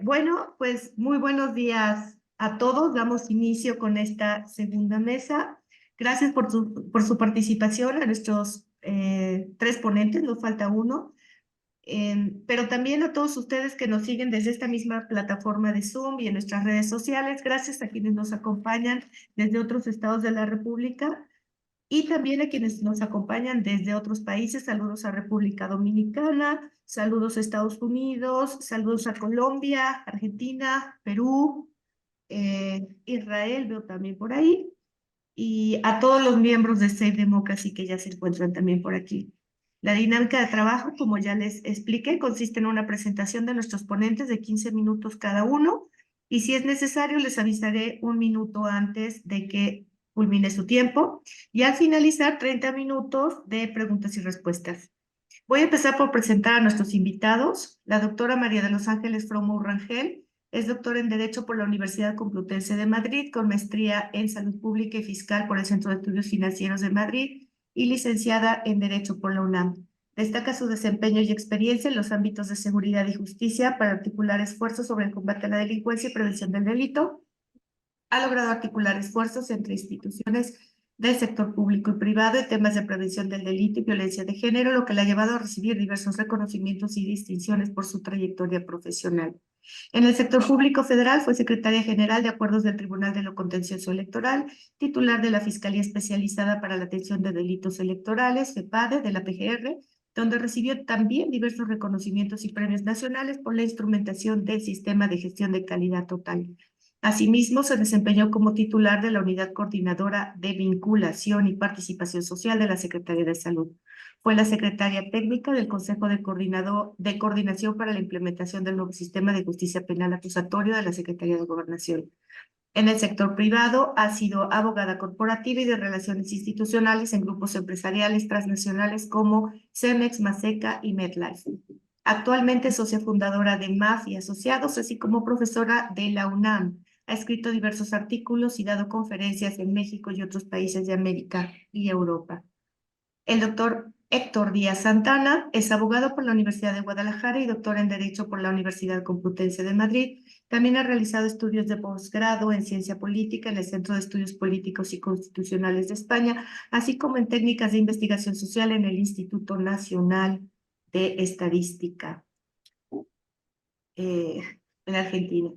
Bueno, pues muy buenos días a todos. Damos inicio con esta segunda mesa. Gracias por su participación a nuestros tres ponentes, nos falta uno. Pero también a todos ustedes que nos siguen desde esta misma plataforma de Zoom y en nuestras redes sociales. Gracias a quienes nos acompañan desde otros estados de la República y también a quienes nos acompañan desde otros países. Saludos a República Dominicana, saludos a Estados Unidos, saludos a Colombia, Argentina, Perú, Israel, veo también por ahí, y a todos los miembros de Save Democracy que ya se encuentran también por aquí. La dinámica de trabajo, como ya les expliqué, consiste en una presentación de nuestros ponentes de 15 minutos cada uno, y si es necesario les avisaré un minuto antes de que culmine su tiempo, y al finalizar 30 minutos de preguntas y respuestas. Voy a empezar por presentar a nuestros invitados. La doctora María de los Ángeles Fromo Rangel es doctora en Derecho por la Universidad Complutense de Madrid, con maestría en Salud Pública y Fiscal por el Centro de Estudios Financieros de Madrid y licenciada en Derecho por la UNAM. Destaca su desempeño y experiencia en los ámbitos de seguridad y justicia para articular esfuerzos sobre el combate a la delincuencia y prevención del delito. Ha logrado articular esfuerzos entre instituciones del sector público y privado en temas de prevención del delito y violencia de género, lo que la ha llevado a recibir diversos reconocimientos y distinciones por su trayectoria profesional. En el sector público federal fue secretaria general de Acuerdos del Tribunal de lo Contencioso Electoral, titular de la Fiscalía Especializada para la Atención de Delitos Electorales, FEPADE, de la PGR, donde recibió también diversos reconocimientos y premios nacionales por la instrumentación del Sistema de Gestión de Calidad Total. Asimismo, se desempeñó como titular de la Unidad Coordinadora de Vinculación y Participación Social de la Secretaría de Salud. Fue la secretaria técnica del Consejo de Coordinación para la Implementación del nuevo Sistema de Justicia Penal Acusatorio de la Secretaría de Gobernación. En el sector privado ha sido abogada corporativa y de relaciones institucionales en grupos empresariales transnacionales como Cemex, Maseca y MedLife. Actualmente es socia fundadora de MAF y Asociados, así como profesora de la UNAM. Ha escrito diversos artículos y dado conferencias en México y otros países de América y Europa. El doctor Héctor Díaz Santana es abogado por la Universidad de Guadalajara y doctor en Derecho por la Universidad Complutense de Madrid. También ha realizado estudios de posgrado en Ciencia Política en el Centro de Estudios Políticos y Constitucionales de España, así como en técnicas de investigación social en el Instituto Nacional de Estadística eh, en Argentina.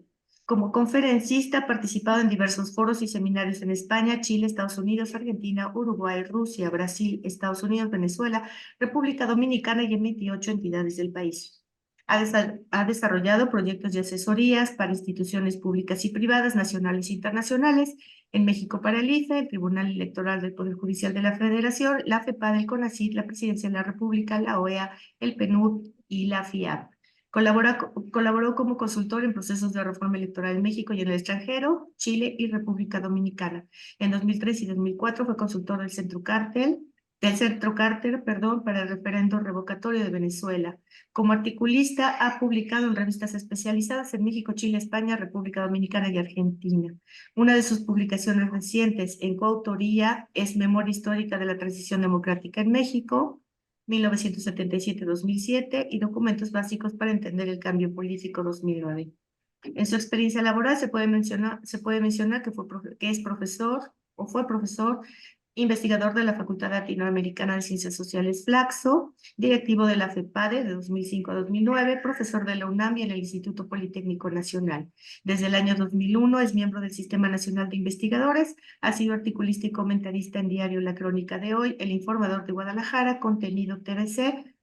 Como conferencista ha participado en diversos foros y seminarios en España, Chile, Estados Unidos, Argentina, Uruguay, Rusia, Brasil, Estados Unidos, Venezuela, República Dominicana y en 28 entidades del país. Ha desarrollado proyectos de asesorías para instituciones públicas y privadas, nacionales e internacionales, en México para el IFE, el Tribunal Electoral del Poder Judicial de la Federación, la FEPAD, el CONACYT, la Presidencia de la República, la OEA, el PNUD y la FIAP. Colaboró como consultor en procesos de reforma electoral en México y en el extranjero, Chile y República Dominicana. En 2003 y 2004 fue consultor del Centro Carter, para el referendo revocatorio de Venezuela. Como articulista ha publicado en revistas especializadas en México, Chile, España, República Dominicana y Argentina. Una de sus publicaciones recientes en coautoría es Memoria Histórica de la Transición Democrática en México, 1977-2007, y Documentos Básicos para Entender el Cambio Político, 2009. En su experiencia laboral se puede mencionar que es profesor o fue profesor investigador de la Facultad Latinoamericana de Ciencias Sociales Flaxo, directivo de la FEPADE de 2005 a 2009, profesor de la UNAM y en el Instituto Politécnico Nacional. Desde el año 2001 es miembro del Sistema Nacional de Investigadores, ha sido articulista y comentarista en diario La Crónica de Hoy, El Informador de Guadalajara, Contenido TVC,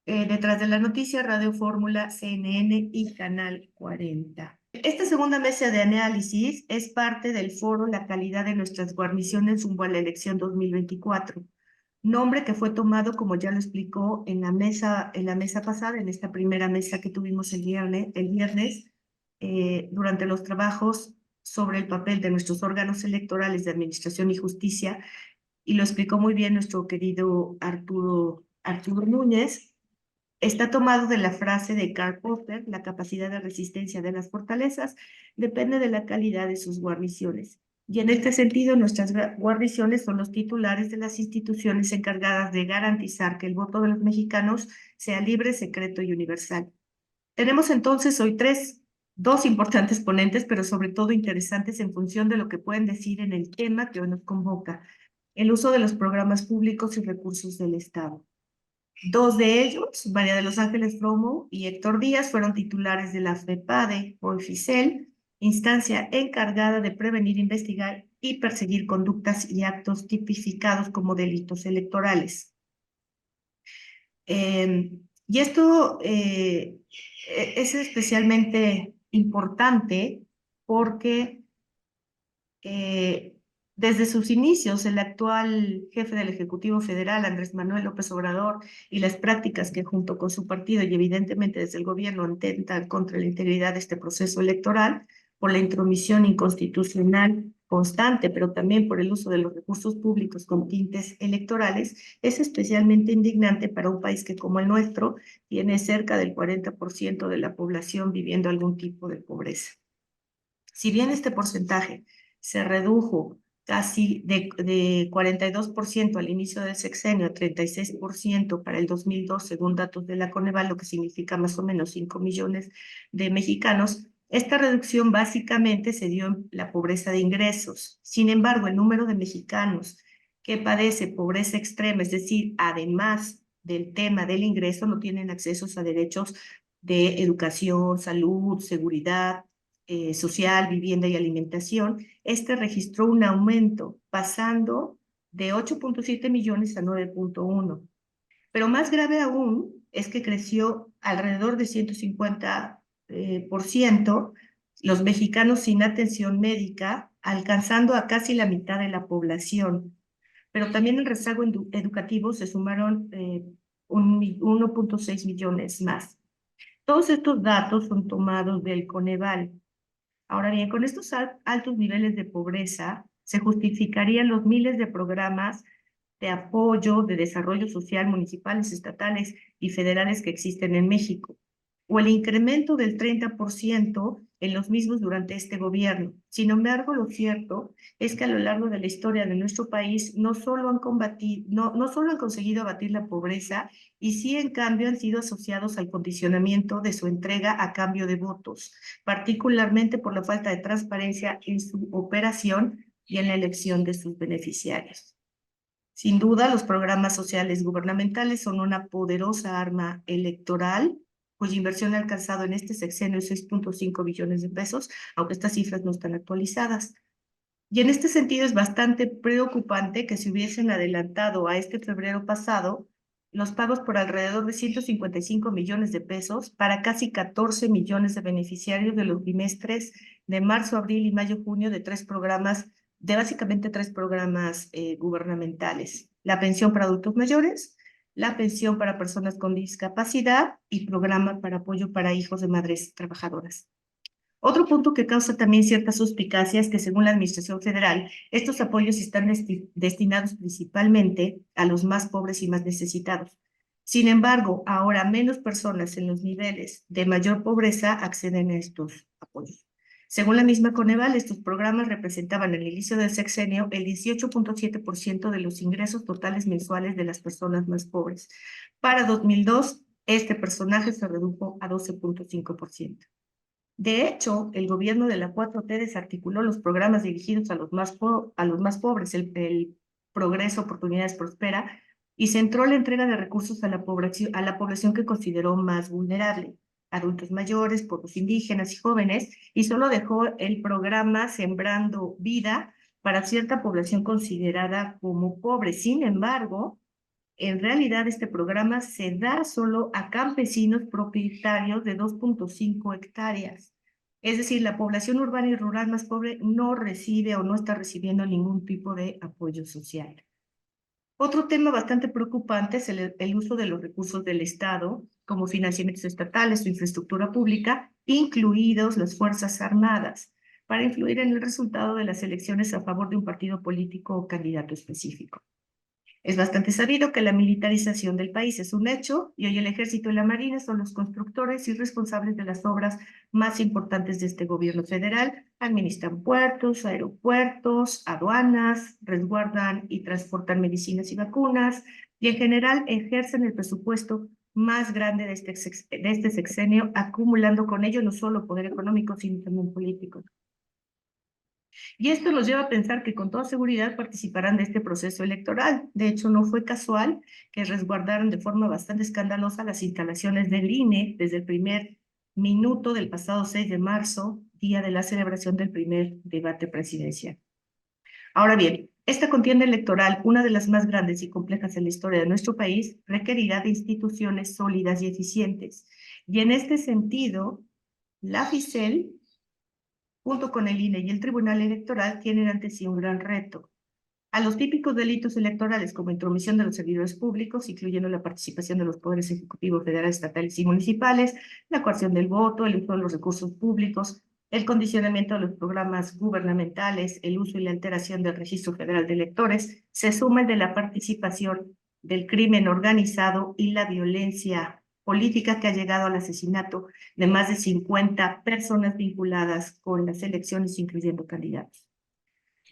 Detrás de la Noticia, Radio Fórmula, CNN y Canal 40. Esta segunda mesa de análisis es parte del foro La calidad de nuestras guarniciones rumbo a la elección 2024, nombre que fue tomado, como ya lo explicó en la mesa pasada, en esta primera mesa que tuvimos el viernes durante los trabajos sobre el papel de nuestros órganos electorales de administración y justicia, y lo explicó muy bien nuestro querido Arturo Núñez. Está tomado de la frase de Karl Popper: la capacidad de resistencia de las fortalezas depende de la calidad de sus guarniciones. Y en este sentido, nuestras guarniciones son los titulares de las instituciones encargadas de garantizar que el voto de los mexicanos sea libre, secreto y universal. Tenemos entonces hoy tres dos importantes ponentes, pero sobre todo interesantes en función de lo que pueden decir en el tema que hoy nos convoca, el uso de los programas públicos y recursos del Estado. Dos de ellos, María de los Ángeles Romo y Héctor Díaz, fueron titulares de la FEPADE o FICEL, instancia encargada de prevenir, investigar y perseguir conductas y actos tipificados como delitos electorales. Y esto es especialmente importante porque desde sus inicios, el actual jefe del Ejecutivo Federal, Andrés Manuel López Obrador, y las prácticas que junto con su partido y evidentemente desde el gobierno atentan contra la integridad de este proceso electoral, por la intromisión inconstitucional constante, pero también por el uso de los recursos públicos con tintes electorales, es especialmente indignante para un país que como el nuestro tiene cerca del 40% de la población viviendo algún tipo de pobreza. Si bien este porcentaje se redujo casi de 42% al inicio del sexenio a 36% para el 2002, según datos de la Coneval, lo que significa más o menos 5 millones de mexicanos, esta reducción básicamente se dio en la pobreza de ingresos. Sin embargo, el número de mexicanos que padece pobreza extrema, es decir, además del tema del ingreso, no tienen acceso a derechos de educación, salud, seguridad, social, vivienda y alimentación, este registró un aumento pasando de 8.7 millones a 9.1. Pero más grave aún es que creció alrededor de 150% los mexicanos sin atención médica, alcanzando a casi la mitad de la población. Pero también el rezago educativo se sumaron 1.6 millones más. Todos estos datos son tomados del Coneval. Ahora bien, con estos altos niveles de pobreza se justificarían los miles de programas de apoyo, de desarrollo social municipales, estatales y federales que existen en México, o el incremento del 30% en los mismos durante este gobierno. Sin embargo, lo cierto es que a lo largo de la historia de nuestro país no solo han conseguido abatir la pobreza, y sí en cambio han sido asociados al condicionamiento de su entrega a cambio de votos, particularmente por la falta de transparencia en su operación y en la elección de sus beneficiarios. Sin duda, los programas sociales gubernamentales son una poderosa arma electoral, cuya inversión ha alcanzado en este sexenio 6.5 billones de pesos, aunque estas cifras no están actualizadas. Y en este sentido es bastante preocupante que se hubiesen adelantado a este febrero pasado los pagos por alrededor de 155 millones de pesos para casi 14 millones de beneficiarios de los bimestres de marzo, abril y mayo, junio de básicamente tres programas gubernamentales: la pensión para adultos mayores, la pensión para personas con discapacidad y programa para apoyo para hijos de madres trabajadoras. Otro punto que causa también cierta suspicacia es que, según la Administración Federal, estos apoyos están destinados principalmente a los más pobres y más necesitados. Sin embargo, ahora menos personas en los niveles de mayor pobreza acceden a estos apoyos. Según la misma Coneval, estos programas representaban al inicio del sexenio el 18.7% de los ingresos totales mensuales de las personas más pobres. Para 2002, este porcentaje se redujo a 12.5%. De hecho, el gobierno de la 4T desarticuló los programas dirigidos a los más pobres, el Progreso, Oportunidades, Prospera, y centró la entrega de recursos a la población que consideró más vulnerable: adultos mayores, pueblos indígenas y jóvenes, y solo dejó el programa Sembrando Vida para cierta población considerada como pobre. Sin embargo, en realidad este programa se da solo a campesinos propietarios de 2.5 hectáreas. Es decir, la población urbana y rural más pobre no recibe o no está recibiendo ningún tipo de apoyo social. Otro tema bastante preocupante es el uso de los recursos del Estado como financiamientos estatales o infraestructura pública, incluidos las Fuerzas Armadas, para influir en el resultado de las elecciones a favor de un partido político o candidato específico. Es bastante sabido que la militarización del país es un hecho, y hoy el Ejército y la Marina son los constructores y responsables de las obras más importantes de este gobierno federal. Administran puertos, aeropuertos, aduanas, resguardan y transportan medicinas y vacunas, y en general ejercen el presupuesto más grande de este sexenio, acumulando con ello no solo poder económico, sino también político. Y esto nos lleva a pensar que con toda seguridad participarán de este proceso electoral. De hecho, no fue casual que resguardaron de forma bastante escandalosa las instalaciones del INE desde el primer minuto del pasado 6 de marzo, día de la celebración del primer debate presidencial. Ahora bien, esta contienda electoral, una de las más grandes y complejas en la historia de nuestro país, requerirá de instituciones sólidas y eficientes. Y en este sentido, la FICEL, junto con el INE y el Tribunal Electoral, tienen ante sí un gran reto. A los típicos delitos electorales como intromisión de los servidores públicos, incluyendo la participación de los poderes ejecutivos federales, estatales y municipales, la coerción del voto, el uso de los recursos públicos, el condicionamiento de los programas gubernamentales, el uso y la alteración del Registro Federal de Electores, se suma el de la participación del crimen organizado y la violencia política que ha llegado al asesinato de más de 50 personas vinculadas con las elecciones, incluyendo candidatos.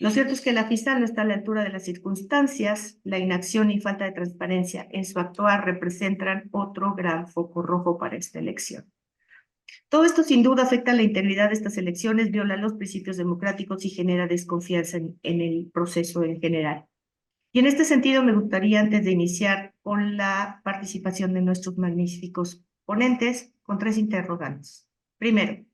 Lo cierto es que la fiscal no está a la altura de las circunstancias. La inacción y falta de transparencia en su actuar representan otro gran foco rojo para esta elección. Todo esto sin duda afecta la integridad de estas elecciones, viola los principios democráticos y genera desconfianza en el proceso en general. Y en este sentido me gustaría, antes de iniciar con la participación de nuestros magníficos ponentes, con tres interrogantes. Primero,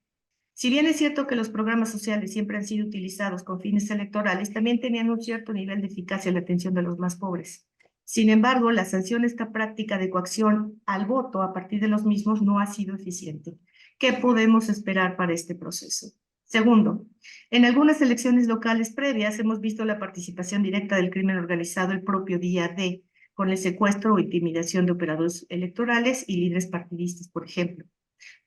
si bien es cierto que los programas sociales siempre han sido utilizados con fines electorales, también tenían un cierto nivel de eficacia en la atención de los más pobres. Sin embargo, la sanción, esta práctica de coacción al voto a partir de los mismos, no ha sido eficiente. ¿Qué podemos esperar para este proceso? Segundo, en algunas elecciones locales previas hemos visto la participación directa del crimen organizado el propio día de, con el secuestro o intimidación de operadores electorales y líderes partidistas, por ejemplo.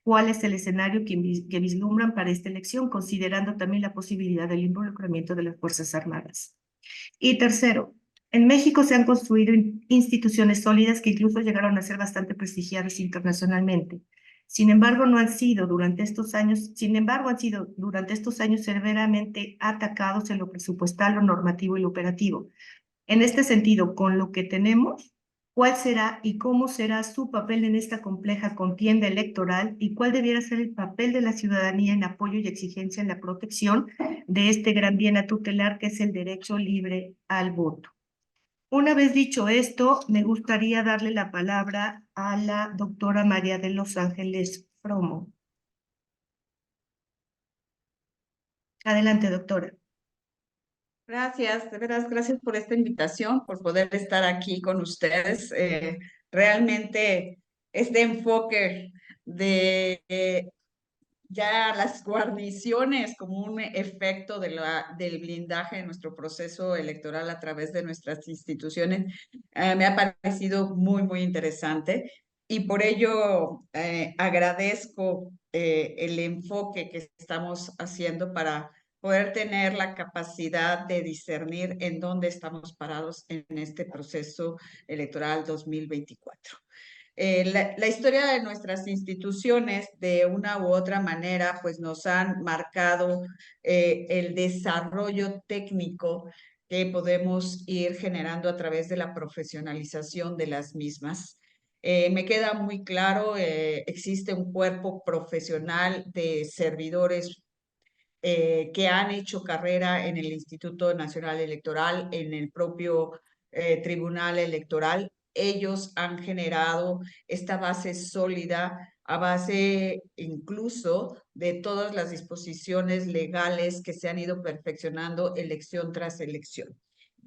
¿Cuál es el escenario que vislumbran para esta elección, considerando también la posibilidad del involucramiento de las Fuerzas Armadas? Y tercero, en México se han construido instituciones sólidas que incluso llegaron a ser bastante prestigiadas internacionalmente. Sin embargo, han sido durante estos años severamente atacados en lo presupuestal, lo normativo y lo operativo. En este sentido, con lo que tenemos, ¿cuál será y cómo será su papel en esta compleja contienda electoral y cuál debiera ser el papel de la ciudadanía en apoyo y exigencia en la protección de este gran bien a tutelar que es el derecho libre al voto? Una vez dicho esto, me gustaría darle la palabra a la doctora María de los Ángeles Fromo. Adelante, doctora. Gracias, de veras, gracias por esta invitación, por poder estar aquí con ustedes. Realmente este enfoque de ya las guarniciones como un efecto del blindaje de nuestro proceso electoral a través de nuestras instituciones, me ha parecido muy, muy interesante y por ello agradezco el enfoque que estamos haciendo para poder tener la capacidad de discernir en dónde estamos parados en este proceso electoral 2024. La historia de nuestras instituciones, de una u otra manera, pues nos han marcado el desarrollo técnico que podemos ir generando a través de la profesionalización de las mismas. Me queda muy claro, existe un cuerpo profesional de servidores que han hecho carrera en el Instituto Nacional Electoral, en el propio Tribunal Electoral. Ellos han generado esta base sólida a base incluso de todas las disposiciones legales que se han ido perfeccionando elección tras elección.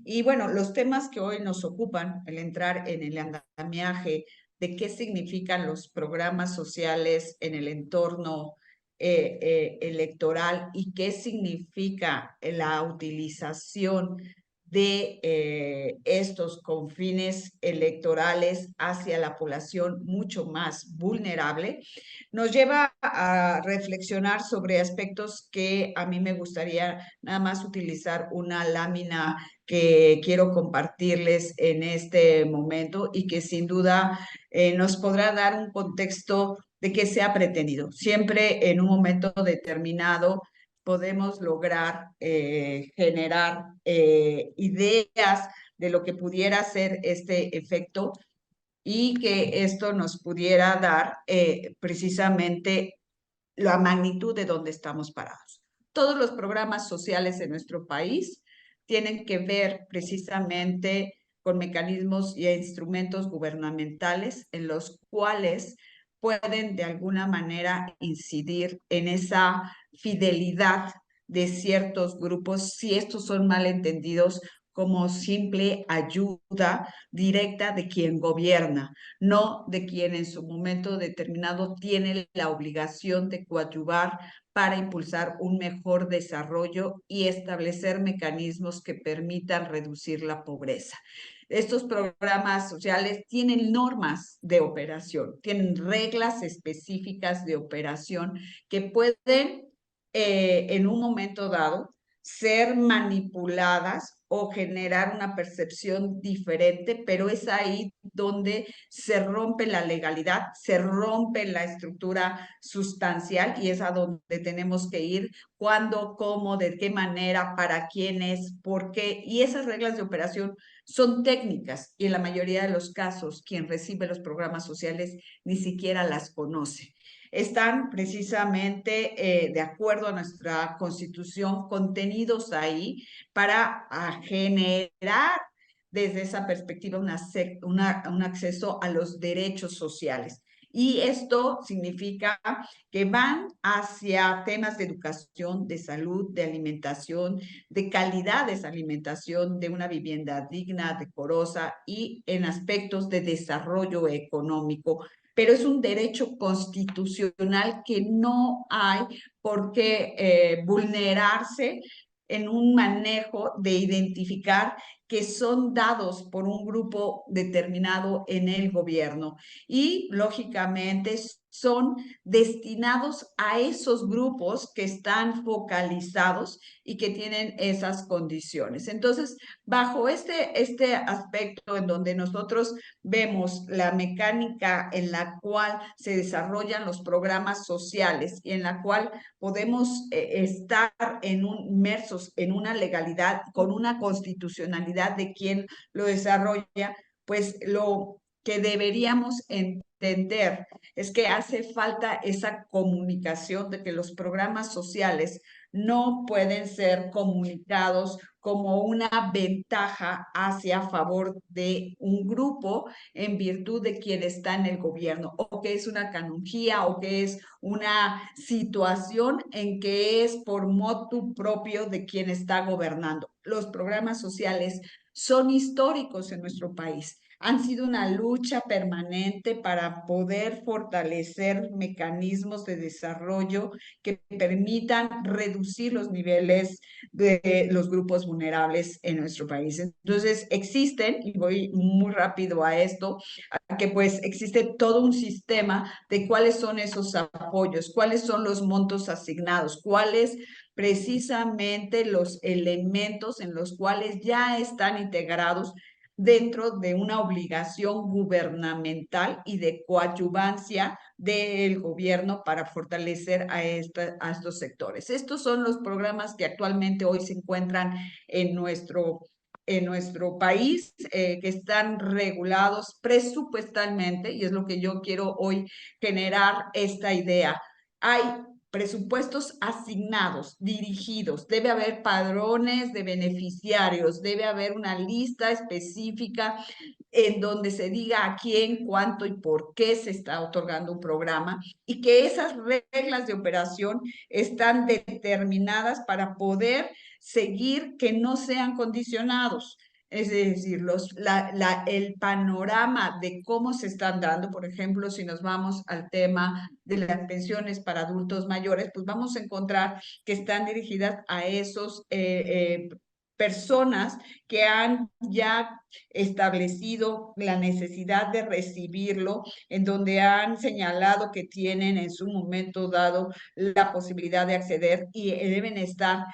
Y bueno, los temas que hoy nos ocupan, el entrar en el andamiaje de qué significan los programas sociales en el entorno electoral y qué significa la utilización de estos con fines electorales hacia la población mucho más vulnerable, nos lleva a reflexionar sobre aspectos que a mí me gustaría nada más utilizar una lámina que quiero compartirles en este momento y que sin duda nos podrá dar un contexto de qué se ha pretendido. Siempre en un momento determinado podemos lograr generar ideas de lo que pudiera ser este efecto, y que esto nos pudiera dar precisamente la magnitud de donde estamos parados. Todos los programas sociales en nuestro país tienen que ver precisamente con mecanismos y instrumentos gubernamentales en los cuales pueden de alguna manera incidir en esa fidelidad de ciertos grupos si estos son malentendidos como simple ayuda directa de quien gobierna, no de quien en su momento determinado tiene la obligación de coadyuvar para impulsar un mejor desarrollo y establecer mecanismos que permitan reducir la pobreza. Estos programas sociales tienen normas de operación, tienen reglas específicas de operación que pueden en un momento dado ser manipuladas o generar una percepción diferente, pero es ahí donde se rompe la legalidad, se rompe la estructura sustancial y es a donde tenemos que ir, cuándo, cómo, de qué manera, para quiénes, por qué. Y esas reglas de operación son técnicas y en la mayoría de los casos quien recibe los programas sociales ni siquiera las conoce. Están precisamente de acuerdo a nuestra constitución contenidos ahí para generar desde esa perspectiva un acceso a los derechos sociales. Y esto significa que van hacia temas de educación, de salud, de alimentación, de calidad de esa alimentación, de una vivienda digna, decorosa y en aspectos de desarrollo económico, pero es un derecho constitucional que no hay por qué vulnerarse en un manejo de identificar que son dados por un grupo determinado en el gobierno y lógicamente son destinados a esos grupos que están focalizados y que tienen esas condiciones. Entonces, bajo este aspecto en donde nosotros vemos la mecánica en la cual se desarrollan los programas sociales y en la cual podemos estar inmersos en una legalidad con una constitucionalidad de quien lo desarrolla, pues lo que deberíamos entender es que hace falta esa comunicación de que los programas sociales no pueden ser comunicados como una ventaja hacia favor de un grupo en virtud de quien está en el gobierno, o que es una canonjía, o que es una situación en que es por motu propio de quien está gobernando. Los programas sociales son históricos en nuestro país. Han sido una lucha permanente para poder fortalecer mecanismos de desarrollo que permitan reducir los niveles de los grupos vulnerables en nuestro país. Entonces, existen, y voy muy rápido a esto, a que pues existe todo un sistema de cuáles son esos apoyos, cuáles son los montos asignados, cuáles precisamente los elementos en los cuales ya están integrados dentro de una obligación gubernamental y de coadyuvancia del gobierno para fortalecer a estos sectores. Estos son los programas que actualmente hoy se encuentran en nuestro país, que están regulados presupuestalmente, y es lo que yo quiero hoy generar esta idea. Hay presupuestos asignados, dirigidos, debe haber padrones de beneficiarios, debe haber una lista específica en donde se diga a quién, cuánto y por qué se está otorgando un programa y que esas reglas de operación están determinadas para poder seguir que no sean condicionados. Es decir, el panorama de cómo se están dando, por ejemplo, si nos vamos al tema de las pensiones para adultos mayores, pues vamos a encontrar que están dirigidas a esos personas que han ya establecido la necesidad de recibirlo, en donde han señalado que tienen en su momento dado la posibilidad de acceder y deben estar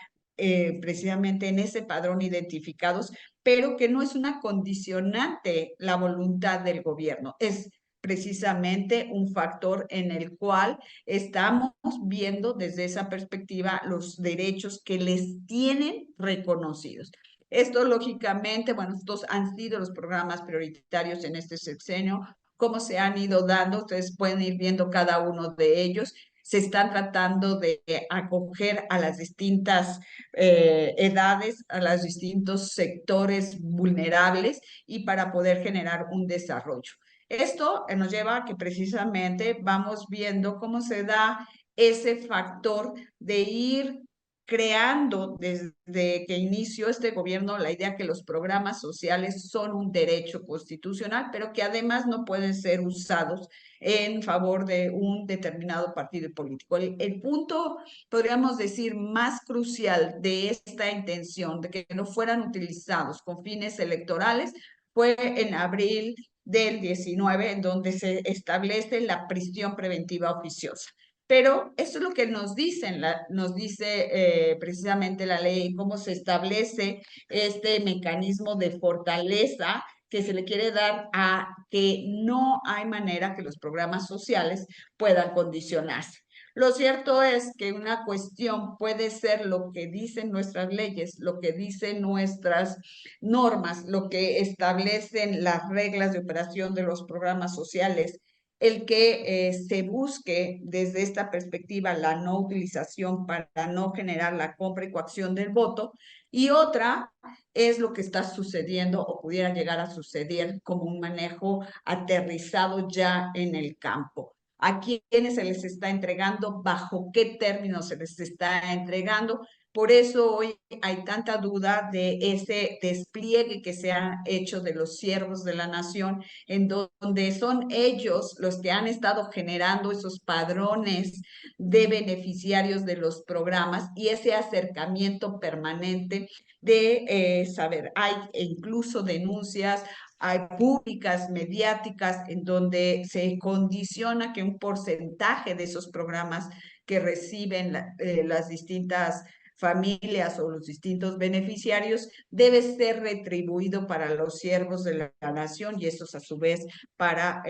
precisamente en ese padrón identificados, pero que no es una condicionante la voluntad del gobierno, es precisamente un factor en el cual estamos viendo desde esa perspectiva los derechos que les tienen reconocidos. Esto, lógicamente, bueno, estos han sido los programas prioritarios en este sexenio, cómo se han ido dando, ustedes pueden ir viendo cada uno de ellos. Se están tratando de acoger a las distintas edades, a los distintos sectores vulnerables y para poder generar un desarrollo. Esto nos lleva a que precisamente vamos viendo cómo se da ese factor de ir creando desde que inició este gobierno la idea que los programas sociales son un derecho constitucional, pero que además no pueden ser usados en favor de un determinado partido político. El punto, podríamos decir, más crucial de esta intención de que no fueran utilizados con fines electorales fue en abril del 19, en donde se establece la prisión preventiva oficiosa. Pero eso es lo que nos dicen, nos dice precisamente la ley, cómo se establece este mecanismo de fortaleza que se le quiere dar a que no hay manera que los programas sociales puedan condicionarse. Lo cierto es que una cuestión puede ser lo que dicen nuestras leyes, lo que dicen nuestras normas, lo que establecen las reglas de operación de los programas sociales, el que se busque desde esta perspectiva la no utilización para no generar la compra y coacción del voto, y otra es lo que está sucediendo o pudiera llegar a suceder como un manejo aterrizado ya en el campo. ¿A quiénes se les está entregando? ¿Bajo qué términos se les está entregando? Por eso hoy hay tanta duda de ese despliegue que se ha hecho de los siervos de la nación, en donde son ellos los que han estado generando esos padrones de beneficiarios de los programas y ese acercamiento permanente de saber. Hay incluso denuncias, hay públicas, mediáticas, en donde se condiciona que un porcentaje de esos programas que reciben las distintas familias o los distintos beneficiarios debe ser retribuido para los siervos de la nación y estos a su vez para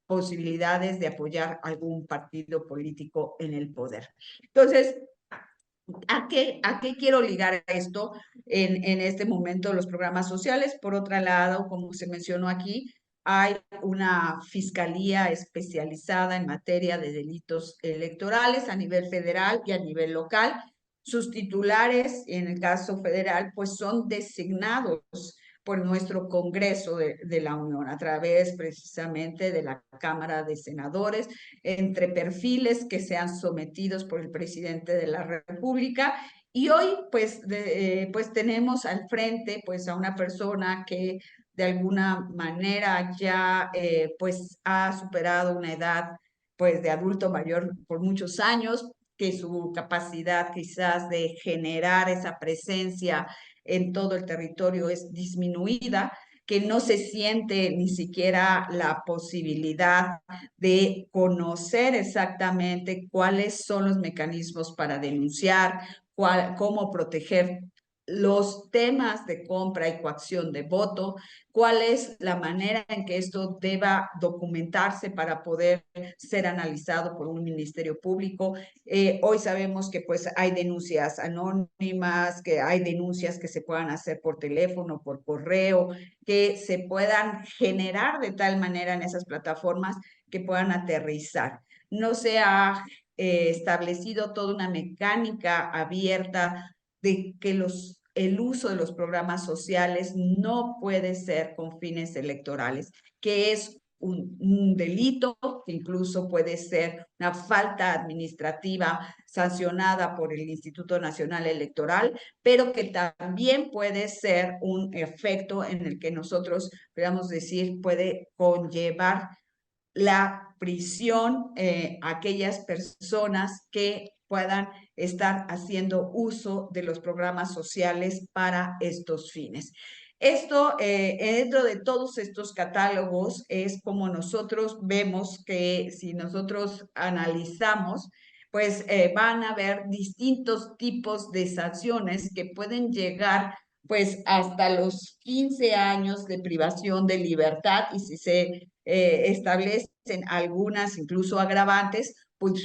posibilidades de apoyar algún partido político en el poder. Entonces, ¿a qué quiero ligar esto en este momento los programas sociales? Por otro lado, como se mencionó aquí, hay una fiscalía especializada en materia de delitos electorales a nivel federal y a nivel local. Sus titulares, en el caso federal, pues son designados por nuestro Congreso de la Unión a través precisamente de la Cámara de Senadores, entre perfiles que sean sometidos por el presidente de la República. Y hoy pues tenemos al frente pues a una persona que de alguna manera ya pues ha superado una edad pues de adulto mayor por muchos años, que su capacidad quizás de generar esa presencia en todo el territorio es disminuida, que no se siente ni siquiera la posibilidad de conocer exactamente cuáles son los mecanismos para denunciar, cómo proteger los temas de compra y coacción de voto, cuál es la manera en que esto deba documentarse para poder ser analizado por un ministerio público. Hoy sabemos que pues hay denuncias anónimas, que hay denuncias que se puedan hacer por teléfono, por correo, que se puedan generar de tal manera en esas plataformas que puedan aterrizar. No se ha establecido toda una mecánica abierta de que el uso de los programas sociales no puede ser con fines electorales, que es un delito, que incluso puede ser una falta administrativa sancionada por el Instituto Nacional Electoral, pero que también puede ser un efecto en el que nosotros, podríamos decir, puede conllevar la prisión a aquellas personas que puedan estar haciendo uso de los programas sociales para estos fines. Esto, dentro de todos estos catálogos, es como nosotros vemos que si nosotros analizamos, pues van a haber distintos tipos de sanciones que pueden llegar pues hasta los 15 años de privación de libertad y si se establecen algunas incluso agravantes,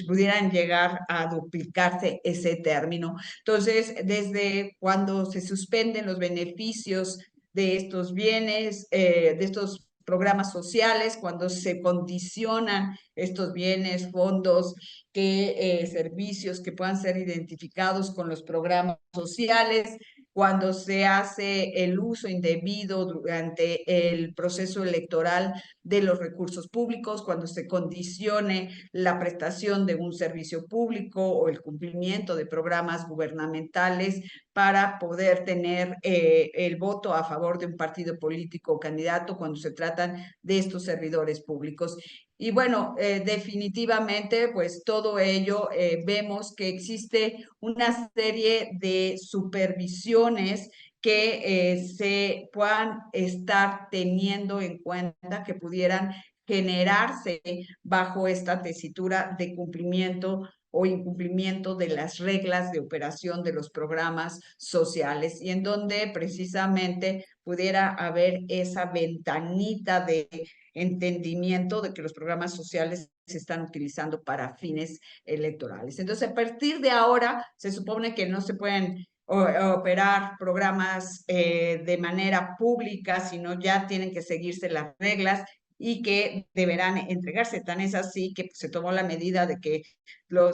pudieran llegar a duplicarse ese término. Entonces, desde cuando se suspenden los beneficios de estos bienes, de estos programas sociales, cuando se condicionan estos bienes, fondos, servicios que puedan ser identificados con los programas sociales, cuando se hace el uso indebido durante el proceso electoral de los recursos públicos, cuando se condicione la prestación de un servicio público o el cumplimiento de programas gubernamentales para poder tener el voto a favor de un partido político o candidato cuando se tratan de estos servidores públicos. Y bueno, definitivamente, pues todo ello vemos que existe una serie de supervisiones que se puedan estar teniendo en cuenta, que pudieran generarse bajo esta tesitura de cumplimiento o incumplimiento de las reglas de operación de los programas sociales, y en donde precisamente pudiera haber esa ventanita de entendimiento de que los programas sociales se están utilizando para fines electorales. Entonces, a partir de ahora, se supone que no se pueden operar programas de manera pública, sino ya tienen que seguirse las reglas y que deberán entregarse. Tan es así que se tomó la medida de que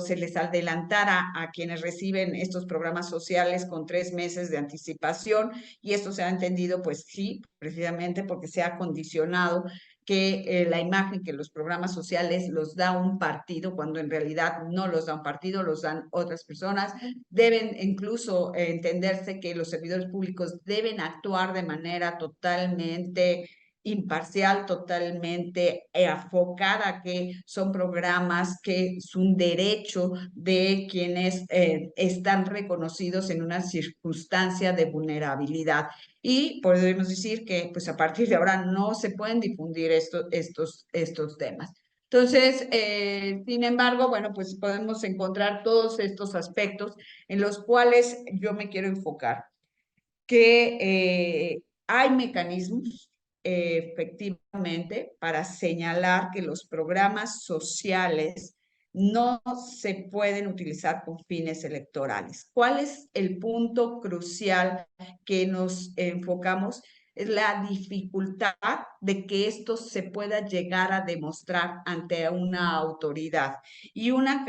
se les adelantara a quienes reciben estos programas sociales con 3 meses de anticipación, y esto se ha entendido, pues sí, precisamente porque se ha condicionado que la imagen que los programas sociales los da un partido, cuando en realidad no los da un partido, los dan otras personas. Deben incluso entenderse que los servidores públicos deben actuar de manera totalmente imparcial, totalmente enfocada, que son programas que es un derecho de quienes están reconocidos en una circunstancia de vulnerabilidad. Y podemos decir que pues a partir de ahora no se pueden difundir estos temas. Entonces, sin embargo, bueno, pues podemos encontrar todos estos aspectos en los cuales yo me quiero enfocar, que hay mecanismos efectivamente para señalar que los programas sociales no se pueden utilizar con fines electorales. ¿Cuál es el punto crucial que nos enfocamos? Es la dificultad de que esto se pueda llegar a demostrar ante una autoridad. Y una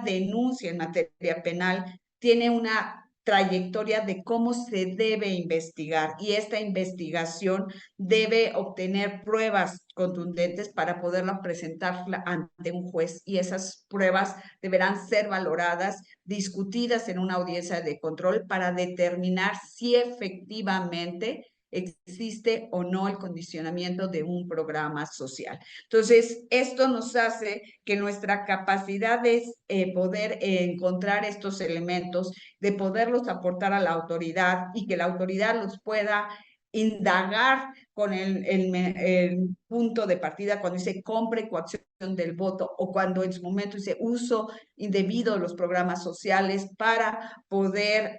denuncia en materia penal tiene una trayectoria de cómo se debe investigar, y esta investigación debe obtener pruebas contundentes para poderla presentar ante un juez, y esas pruebas deberán ser valoradas, discutidas en una audiencia de control para determinar si efectivamente existe o no el condicionamiento de un programa social. Entonces, esto nos hace que nuestra capacidad de poder encontrar estos elementos, de poderlos aportar a la autoridad y que la autoridad los pueda indagar con el punto de partida cuando dice compra y coacción del voto, o cuando en su momento dice uso indebido de los programas sociales para poder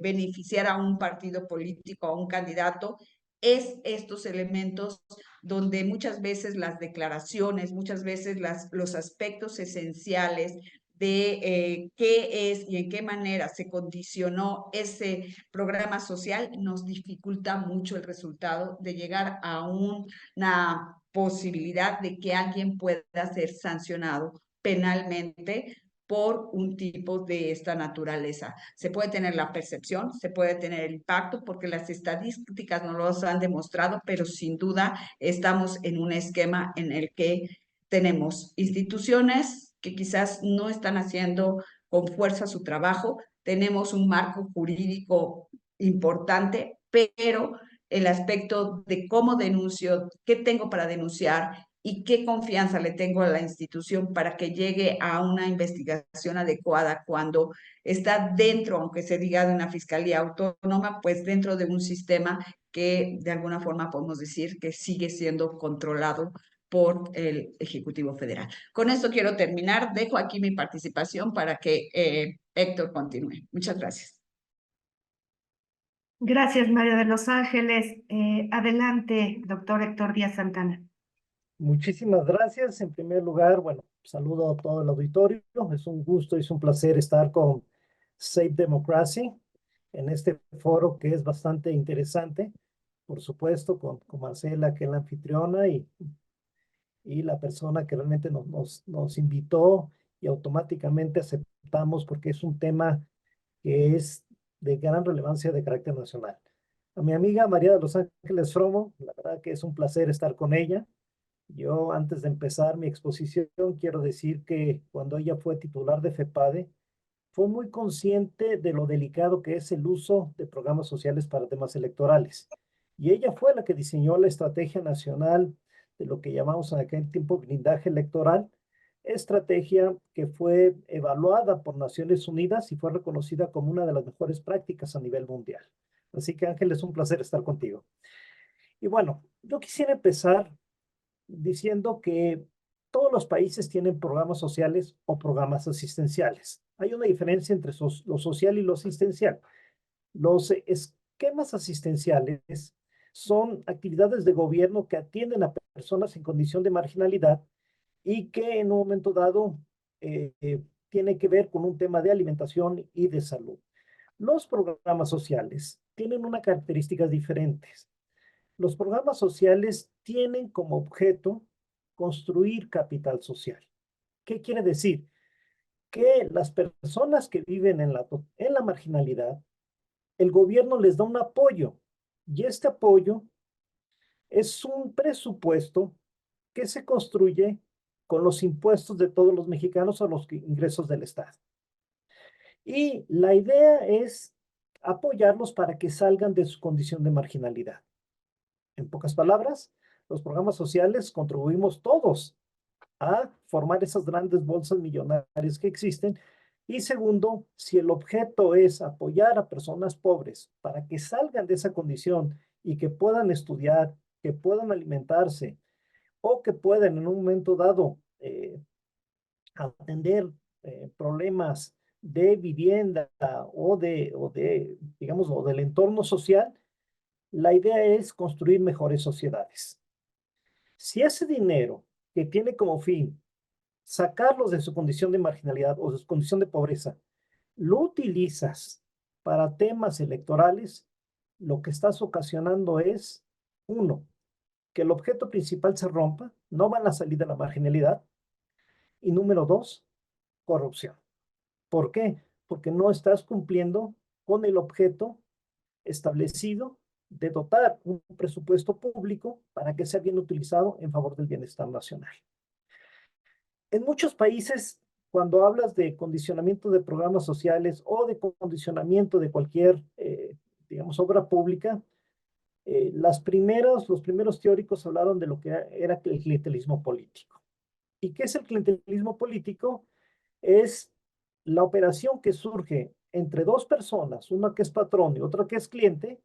beneficiar a un partido político, a un candidato. Es estos elementos donde muchas veces las declaraciones, muchas veces los aspectos esenciales de qué es y en qué manera se condicionó ese programa social nos dificulta mucho el resultado de llegar a una posibilidad de que alguien pueda ser sancionado penalmente por un tipo de esta naturaleza. Se puede tener la percepción, se puede tener el impacto, porque las estadísticas no los han demostrado, pero sin duda estamos en un esquema en el que tenemos instituciones que quizás no están haciendo con fuerza su trabajo, tenemos un marco jurídico importante, pero el aspecto de cómo denuncio, qué tengo para denunciar y qué confianza le tengo a la institución para que llegue a una investigación adecuada cuando está dentro, aunque se diga de una fiscalía autónoma, pues dentro de un sistema que de alguna forma podemos decir que sigue siendo controlado por el Ejecutivo Federal. Con esto quiero terminar. Dejo aquí mi participación para que Héctor continúe. Muchas gracias. Gracias, María de los Ángeles. Adelante, doctor Héctor Díaz Santana. Muchísimas gracias. En primer lugar, bueno, Saludo a todo el auditorio. Es un gusto y es un placer estar con Safe Democracy en este foro que es bastante interesante. Por supuesto, con Marcela, que es la anfitriona, y la persona que realmente nos invitó y automáticamente aceptamos porque es un tema que es de gran relevancia de carácter nacional. A mi amiga María de los Ángeles Fromo, la verdad que es un placer estar con ella. Yo, antes de empezar mi exposición, quiero decir que cuando ella fue titular de FEPADE, fue muy consciente de lo delicado que es el uso de programas sociales para temas electorales. Y ella fue la que diseñó la estrategia nacional de lo que llamamos en aquel tiempo blindaje electoral, estrategia que fue evaluada por Naciones Unidas y fue reconocida como una de las mejores prácticas a nivel mundial. Así que Ángel, es un placer estar contigo. Y bueno, yo quisiera empezar diciendo que todos los países tienen programas sociales o programas asistenciales. Hay una diferencia entre lo social y lo asistencial. Los esquemas asistenciales son actividades de gobierno que atienden a personas en condición de marginalidad y que en un momento dado tiene que ver con un tema de alimentación y de salud. Los programas sociales tienen unas características diferentes. Los programas sociales tienen como objeto construir capital social. ¿Qué quiere decir? Que las personas que viven en la marginalidad, el gobierno les da un apoyo y este apoyo es un presupuesto que se construye con los impuestos de todos los mexicanos o los ingresos del Estado. Y la idea es apoyarlos para que salgan de su condición de marginalidad. En pocas palabras, los programas sociales contribuimos todos a formar esas grandes bolsas millonarias que existen. Y segundo, si el objeto es apoyar a personas pobres para que salgan de esa condición y que puedan estudiar, que puedan alimentarse o que puedan en un momento dado atender problemas de vivienda digamos, o del entorno social, la idea es construir mejores sociedades. Si ese dinero que tiene como fin sacarlos de su condición de marginalidad o de su condición de pobreza, lo utilizas para temas electorales, lo que estás ocasionando es, uno, que el objeto principal se rompa, no van a salir de la marginalidad, y número dos, corrupción. ¿Por qué? Porque no estás cumpliendo con el objeto establecido de dotar un presupuesto público para que sea bien utilizado en favor del bienestar nacional. En muchos países, cuando hablas de condicionamiento de programas sociales o de condicionamiento de cualquier, digamos, obra pública, los primeros teóricos hablaron de lo que era el clientelismo político. ¿Y qué es el clientelismo político? Es la operación que surge entre dos personas, una que es patrón y otra que es cliente,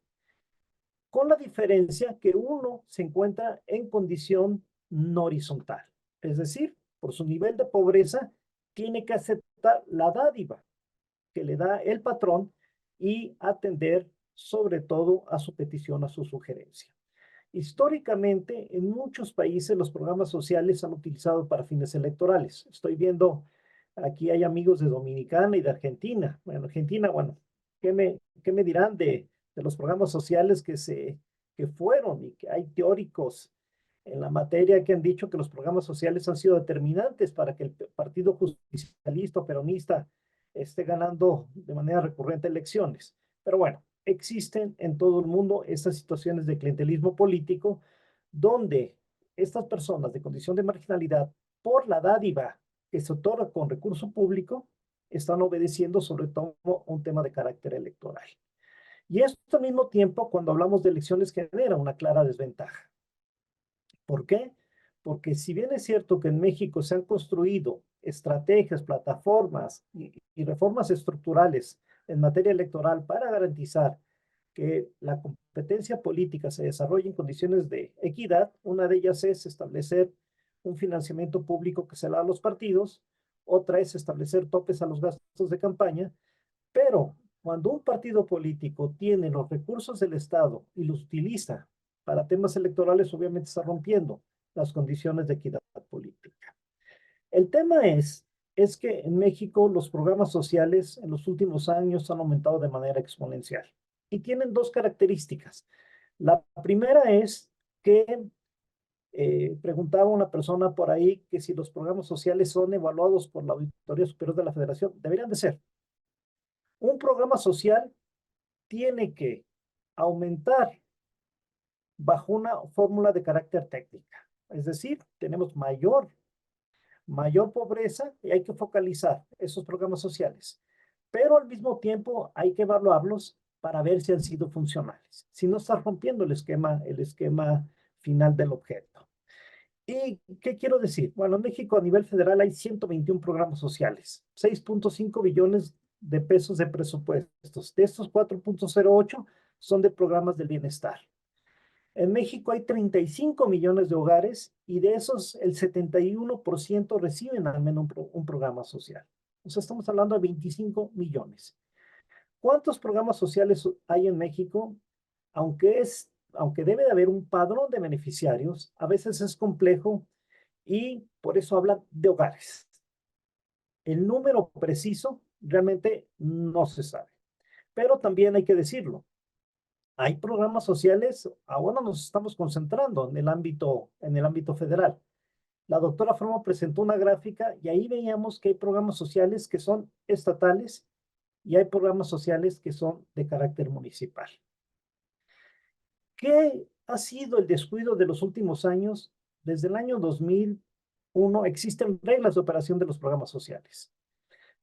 con la diferencia que uno se encuentra en condición no horizontal. Es decir, por su nivel de pobreza, tiene que aceptar la dádiva que le da el patrón y atender sobre todo a su petición, a su sugerencia. Históricamente, en muchos países los programas sociales se han utilizado para fines electorales. Estoy viendo, aquí hay amigos de Dominicana y de Argentina. Bueno, Argentina, bueno, ¿qué me dirán de los programas sociales que fueron y que hay teóricos en la materia que han dicho que los programas sociales han sido determinantes para que el partido justicialista o peronista esté ganando de manera recurrente elecciones? Pero bueno, existen en todo el mundo estas situaciones de clientelismo político donde estas personas de condición de marginalidad, por la dádiva que se otorga con recurso público, están obedeciendo sobre todo un tema de carácter electoral. Y esto al mismo tiempo, cuando hablamos de elecciones, genera una clara desventaja. ¿Por qué? Porque si bien es cierto que en México se han construido estrategias, plataformas y reformas estructurales en materia electoral para garantizar que la competencia política se desarrolle en condiciones de equidad, una de ellas es establecer un financiamiento público que se da a los partidos, otra es establecer topes a los gastos de campaña, pero cuando un partido político tiene los recursos del Estado y los utiliza para temas electorales, obviamente está rompiendo las condiciones de equidad política. El tema es que en México los programas sociales en los últimos años han aumentado de manera exponencial y tienen dos características. La primera es que preguntaba una persona por ahí que si los programas sociales son evaluados por la Auditoría Superior de la Federación. Deberían de ser. Un programa social tiene que aumentar bajo una fórmula de carácter técnica. Es decir, tenemos mayor pobreza y hay que focalizar esos programas sociales. Pero al mismo tiempo hay que evaluarlos para ver si han sido funcionales. Si no está rompiendo el esquema final del objeto. ¿Y qué quiero decir? Bueno, en México a nivel federal hay 121 programas sociales, 6.5 billones de pesos de presupuestos. De estos 4.08 son de programas del bienestar. En México hay 35 millones de hogares y de esos el 71% reciben al menos un programa social. O sea, estamos hablando de 25 millones. ¿Cuántos programas sociales hay en México? Aunque debe de haber un padrón de beneficiarios, a veces es complejo y por eso hablan de hogares. El número preciso realmente no se sabe, pero también hay que decirlo. Hay programas sociales, ahora nos estamos concentrando en el ámbito federal. La doctora Fromo presentó una gráfica y ahí veíamos que hay programas sociales que son estatales y hay programas sociales que son de carácter municipal. ¿Qué ha sido el descuido de los últimos años? Desde el año 2001 existen reglas de operación de los programas sociales,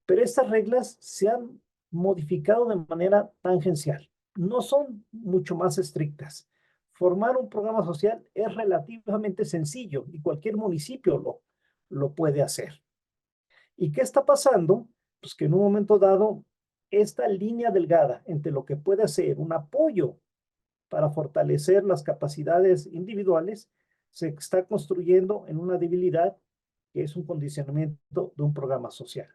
pero estas reglas se han modificado de manera tangencial. No son mucho más estrictas. Formar un programa social es relativamente sencillo y cualquier municipio lo puede hacer. ¿Y qué está pasando? Pues que en un momento dado, esta línea delgada entre lo que puede ser un apoyo para fortalecer las capacidades individuales se está construyendo en una debilidad que es un condicionamiento de un programa social.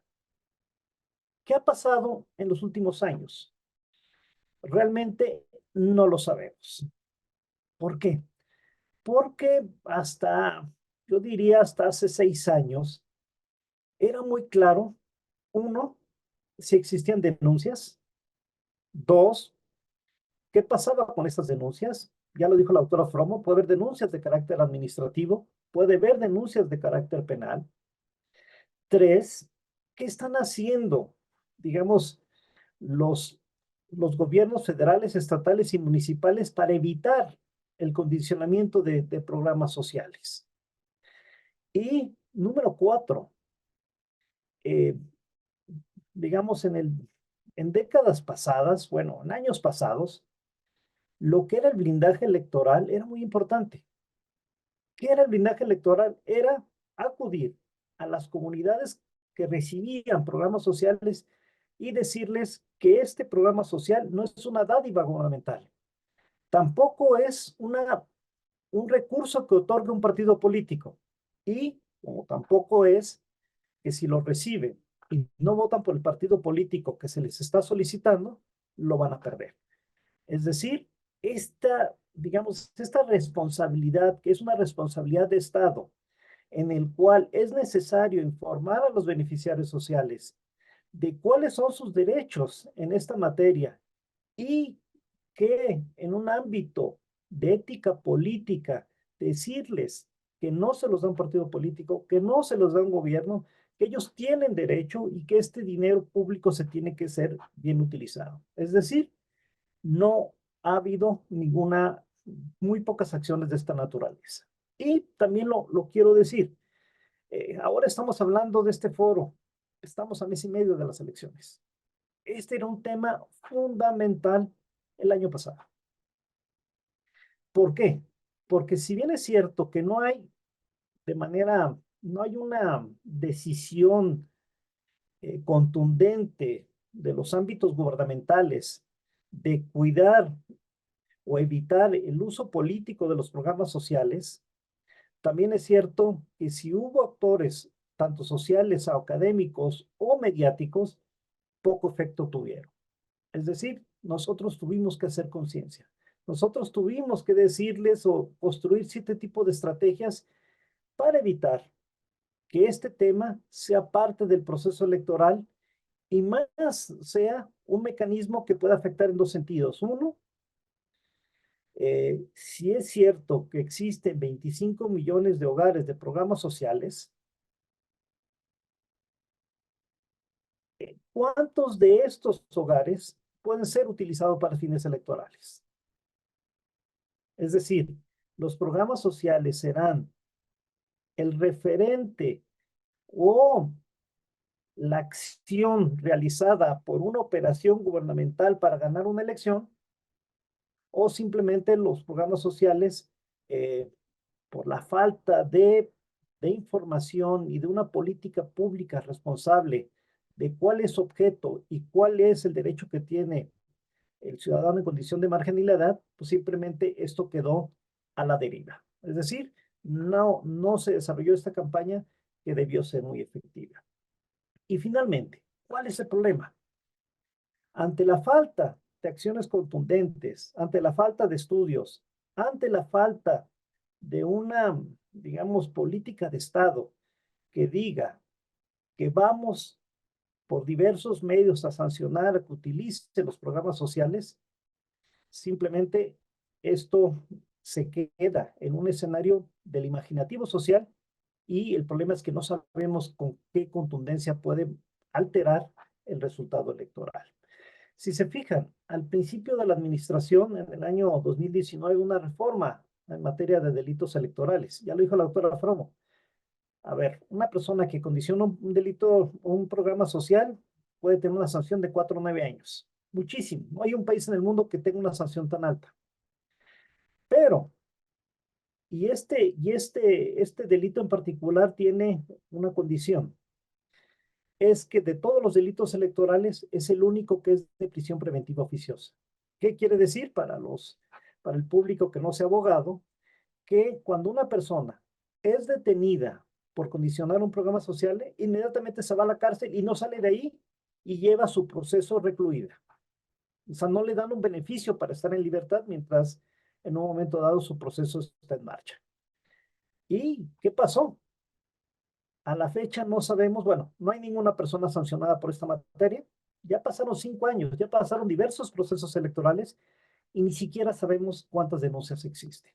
¿Qué ha pasado en los últimos años? Realmente no lo sabemos. ¿Por qué? Porque yo diría hasta hace 6 años, era muy claro, uno, si existían denuncias, dos, ¿qué pasaba con estas denuncias? Ya lo dijo la autora Fromo, puede haber denuncias de carácter administrativo, puede haber denuncias de carácter penal. 3, ¿qué están haciendo, digamos, los, los gobiernos federales, estatales y municipales para evitar el condicionamiento de programas sociales? Y número 4, digamos, en décadas pasadas, bueno, en años pasados, lo que era el blindaje electoral era muy importante. ¿Qué era el blindaje electoral? Era acudir a las comunidades que recibían programas sociales y decirles que este programa social no es una dádiva gubernamental, tampoco es un recurso que otorgue un partido político y como tampoco es que si lo reciben y no votan por el partido político que se les está solicitando, lo van a perder. Es decir, esta responsabilidad, que es una responsabilidad de Estado, en el cual es necesario informar a los beneficiarios sociales de cuáles son sus derechos en esta materia y que en un ámbito de ética política, decirles que no se los da un partido político, que no se los da un gobierno, que ellos tienen derecho y que este dinero público se tiene que ser bien utilizado. Es decir, no ha habido muy pocas acciones de esta naturaleza. Y también lo quiero decir, ahora estamos hablando de este foro, estamos a mes y medio de las elecciones. Este era un tema fundamental el año pasado. ¿Por qué? Porque si bien es cierto que no hay una decisión contundente de los ámbitos gubernamentales de cuidar o evitar el uso político de los programas sociales, también es cierto que si hubo actores, tanto sociales, académicos o mediáticos, poco efecto tuvieron. Es decir, nosotros tuvimos que hacer conciencia. Nosotros tuvimos que decirles o construir cierto tipo de estrategias para evitar que este tema sea parte del proceso electoral y más sea un mecanismo que pueda afectar en dos sentidos. Uno, si es cierto que existen 25 millones de hogares de programas sociales, ¿cuántos de estos hogares pueden ser utilizados para fines electorales? Es decir, los programas sociales serán el referente o la acción realizada por una operación gubernamental para ganar una elección, o simplemente los programas sociales, por la falta de información y de una política pública responsable de cuál es su objeto y cuál es el derecho que tiene el ciudadano en condición de marginalidad, pues simplemente esto quedó a la deriva. Es decir, no se desarrolló esta campaña que debió ser muy efectiva. Y finalmente, ¿cuál es el problema? Ante la falta de acciones contundentes, ante la falta de estudios, ante la falta de una, digamos, política de Estado que diga que vamos por diversos medios a sancionar que utilicen los programas sociales, simplemente esto se queda en un escenario del imaginativo social y el problema es que no sabemos con qué contundencia puede alterar el resultado electoral. Si se fijan, al principio de la administración, en el año 2019, una reforma en materia de delitos electorales. Ya lo dijo la doctora Fromo. A ver, una persona que condiciona un delito o un programa social puede tener una sanción de 4 o 9 años. Muchísimo. No hay un país en el mundo que tenga una sanción tan alta. Pero, este delito en particular tiene una condición. Es que de todos los delitos electorales es el único que es de prisión preventiva oficiosa. ¿Qué quiere decir para el público que no sea abogado? Que cuando una persona es detenida por condicionar un programa social, inmediatamente se va a la cárcel y no sale de ahí y lleva su proceso recluida. O sea, no le dan un beneficio para estar en libertad mientras en un momento dado su proceso está en marcha. ¿Y qué pasó? A la fecha no sabemos, bueno, no hay ninguna persona sancionada por esta materia. Ya pasaron 5 años, ya pasaron diversos procesos electorales y ni siquiera sabemos cuántas denuncias existen.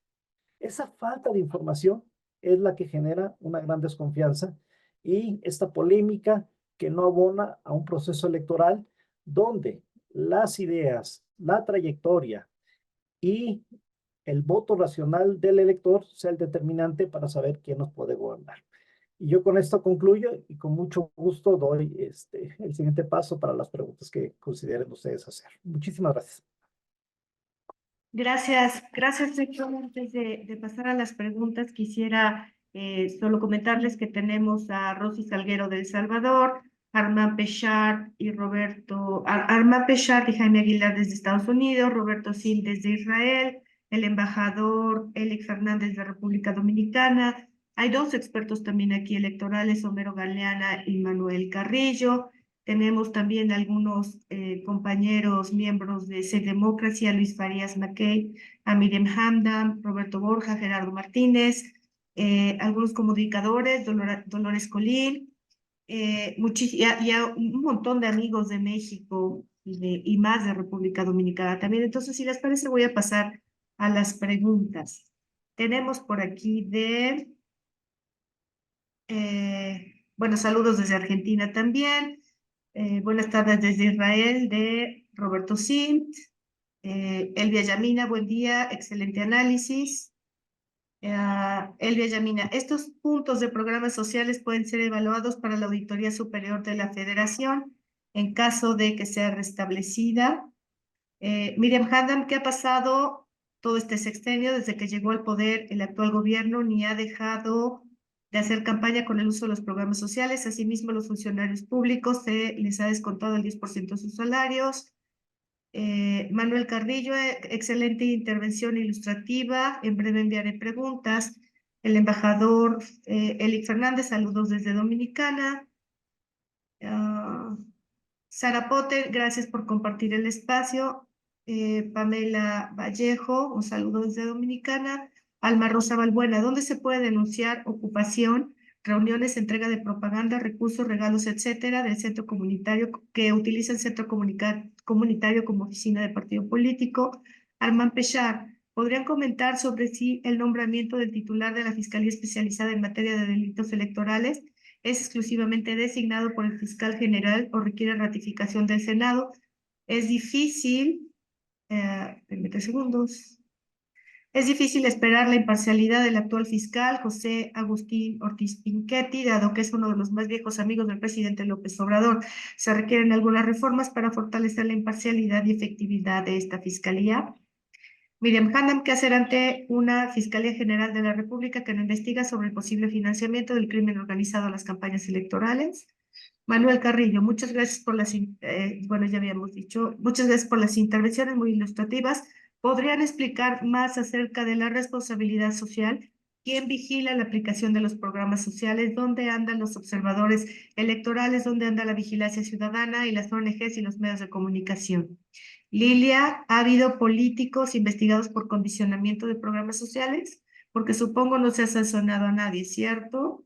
Esa falta de información es la que genera una gran desconfianza y esta polémica que no abona a un proceso electoral donde las ideas, la trayectoria y el voto racional del elector sea el determinante para saber quién nos puede gobernar. Y yo con esto concluyo y con mucho gusto doy el siguiente paso para las preguntas que consideren ustedes hacer. Muchísimas gracias. Gracias, Héctor. Antes de pasar a las preguntas, quisiera solo comentarles que tenemos a Rosy Salguero de El Salvador, Armand Pechard y Jaime Aguilar desde Estados Unidos, Roberto Sil desde Israel, el embajador Alex Fernández de República Dominicana. Hay 2 expertos también aquí electorales, Homero Galeana y Manuel Carrillo. Tenemos también algunos compañeros miembros de C Democracy, a Luis Farías Mackey, a Miriam Hamdan, Roberto Borja, Gerardo Martínez, algunos comunicadores, Dolores Colín, y a un montón de amigos de México y más de República Dominicana también. Entonces, si les parece, voy a pasar a las preguntas. Tenemos por aquí bueno, saludos desde Argentina también. Buenas tardes desde Israel, de Roberto Sint. Elvia Yamina, buen día, excelente análisis. Elvia Yamina, estos puntos de programas sociales pueden ser evaluados para la Auditoría Superior de la Federación en caso de que sea restablecida. Miriam Haddam, ¿qué ha pasado todo este sexenio desde que llegó al poder el actual gobierno? Ni ha dejado de hacer campaña con el uso de los programas sociales. Asimismo, los funcionarios públicos se les ha descontado el 10% de sus salarios. Manuel Carrillo, excelente intervención ilustrativa. En breve enviaré preguntas. El embajador Eli Fernández, saludos desde Dominicana. Sara Potter, gracias por compartir el espacio. Pamela Vallejo, un saludo desde Dominicana. Alma Rosa Balbuena, ¿dónde se puede denunciar ocupación reuniones, entrega de propaganda, recursos, regalos, etcétera, del centro comunitario, que utiliza el centro comunitario como oficina de partido político. Armand Pechar, ¿podrían comentar sobre si el nombramiento del titular de la Fiscalía Especializada en materia de delitos electorales es exclusivamente designado por el fiscal general o requiere ratificación del Senado? Es difícil, permítame 3 segundos. Es difícil esperar la imparcialidad del actual fiscal, José Agustín Ortiz Pinchetti, dado que es uno de los más viejos amigos del presidente López Obrador. Se requieren algunas reformas para fortalecer la imparcialidad y efectividad de esta fiscalía. Miriam Hanam, ¿qué hacer ante una Fiscalía General de la República que no investiga sobre el posible financiamiento del crimen organizado a las campañas electorales? Manuel Carrillo, muchas gracias por las, bueno, ya habíamos dicho, muchas gracias por las intervenciones muy ilustrativas. ¿Podrían explicar más acerca de la responsabilidad social? ¿Quién vigila la aplicación de los programas sociales? ¿Dónde andan los observadores electorales? ¿Dónde anda la vigilancia ciudadana y las ONGs y los medios de comunicación? Lilia, ¿ha habido políticos investigados por condicionamiento de programas sociales? Porque supongo no se ha sancionado a nadie, ¿cierto?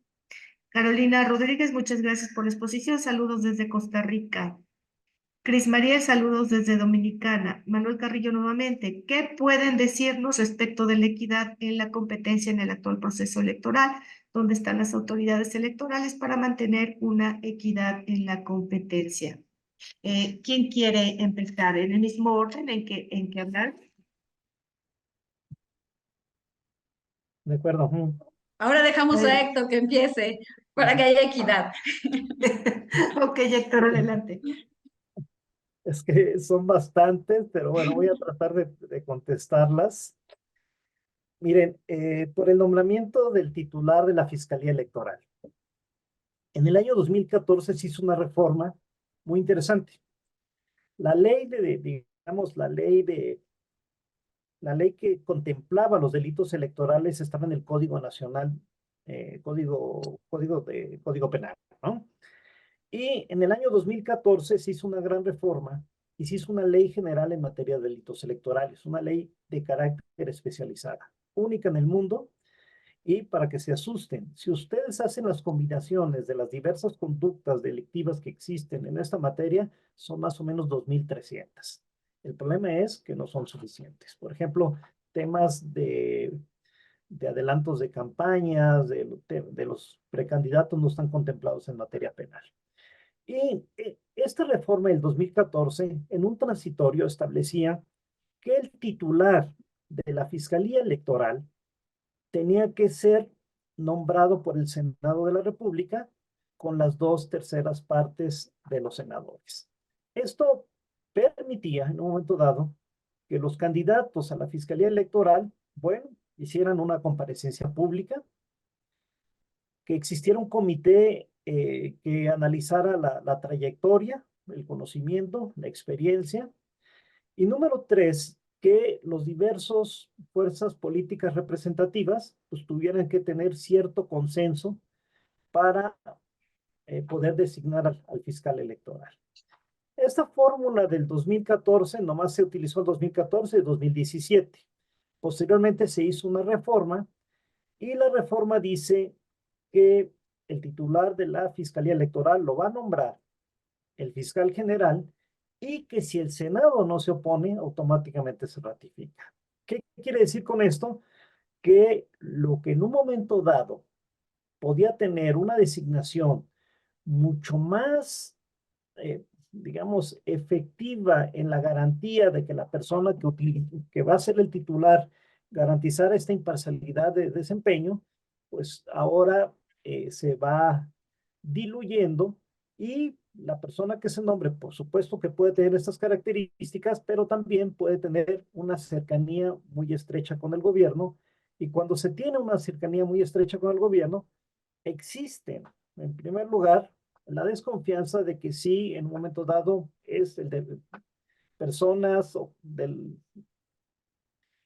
Carolina Rodríguez, muchas gracias por la exposición. Saludos desde Costa Rica. Cris Mariel, saludos desde Dominicana. Manuel Carrillo nuevamente. ¿Qué pueden decirnos respecto de la equidad en la competencia en el actual proceso electoral? ¿Dónde están las autoridades electorales para mantener una equidad en la competencia? ¿Quién quiere empezar? ¿En el mismo orden en que hablar? De acuerdo. Ahora dejamos a Héctor que empiece para que haya equidad. Ok, Héctor, adelante. Es que son bastantes, pero bueno, voy a tratar de contestarlas. Miren, por el nombramiento del titular de la Fiscalía Electoral. En el año 2014 se hizo una reforma muy interesante. La ley digamos, la ley que contemplaba los delitos electorales estaba en el Código Nacional, Código Penal, ¿no? Y en el año 2014 se hizo una gran reforma y se hizo una ley general en materia de delitos electorales, una ley de carácter especializada, única en el mundo. Y para que se asusten, si ustedes hacen las combinaciones de las diversas conductas delictivas que existen en esta materia, son más o menos 2.300. El problema es que no son suficientes. Por ejemplo, temas de adelantos de campañas, de los precandidatos no están contemplados en materia penal. Y esta reforma del 2014, en un transitorio, establecía que el titular de la Fiscalía Electoral tenía que ser nombrado por el Senado de la República con las 2/3 partes de los senadores. Esto permitía, en un momento dado, que los candidatos a la Fiscalía Electoral, bueno, hicieran una comparecencia pública, que existiera un comité que analizara la trayectoria, el conocimiento, la experiencia. Y número 3, que los diversos fuerzas políticas representativas pues tuvieran que tener cierto consenso para poder designar al fiscal electoral. Esta fórmula del 2014 nomás se utilizó en 2014 y 2017. Posteriormente se hizo una reforma y la reforma dice que el titular de la Fiscalía Electoral lo va a nombrar el fiscal general y que si el Senado no se opone, automáticamente se ratifica. ¿Qué quiere decir con esto? Que lo que en un momento dado podía tener una designación mucho más, digamos, efectiva en la garantía de que la persona que va a ser el titular garantizara esta imparcialidad de desempeño, pues ahora se va diluyendo y la persona que se nombre, por supuesto que puede tener estas características, pero también puede tener una cercanía muy estrecha con el gobierno. Y cuando se tiene una cercanía muy estrecha con el gobierno, existen, en primer lugar, la desconfianza de que sí, en un momento dado, es el de personas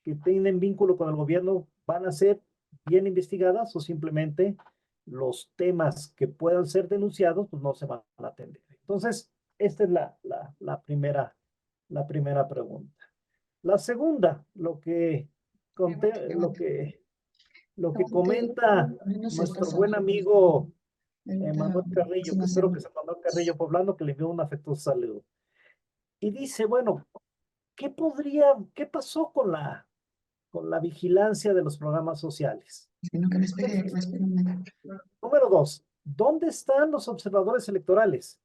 que tienen vínculo con el gobierno van a ser bien investigadas o simplemente los temas que puedan ser denunciados pues no se van a atender. Entonces, esta es la primera pregunta. La segunda, lo que lo que comenta nuestro buen amigo Manuel Carrillo, que espero que sea Manuel Carrillo Poblano, que le envió un afectuoso saludo. Y dice, bueno, ¿qué pasó con la vigilancia de los programas sociales? Número dos, ¿dónde están los observadores electorales?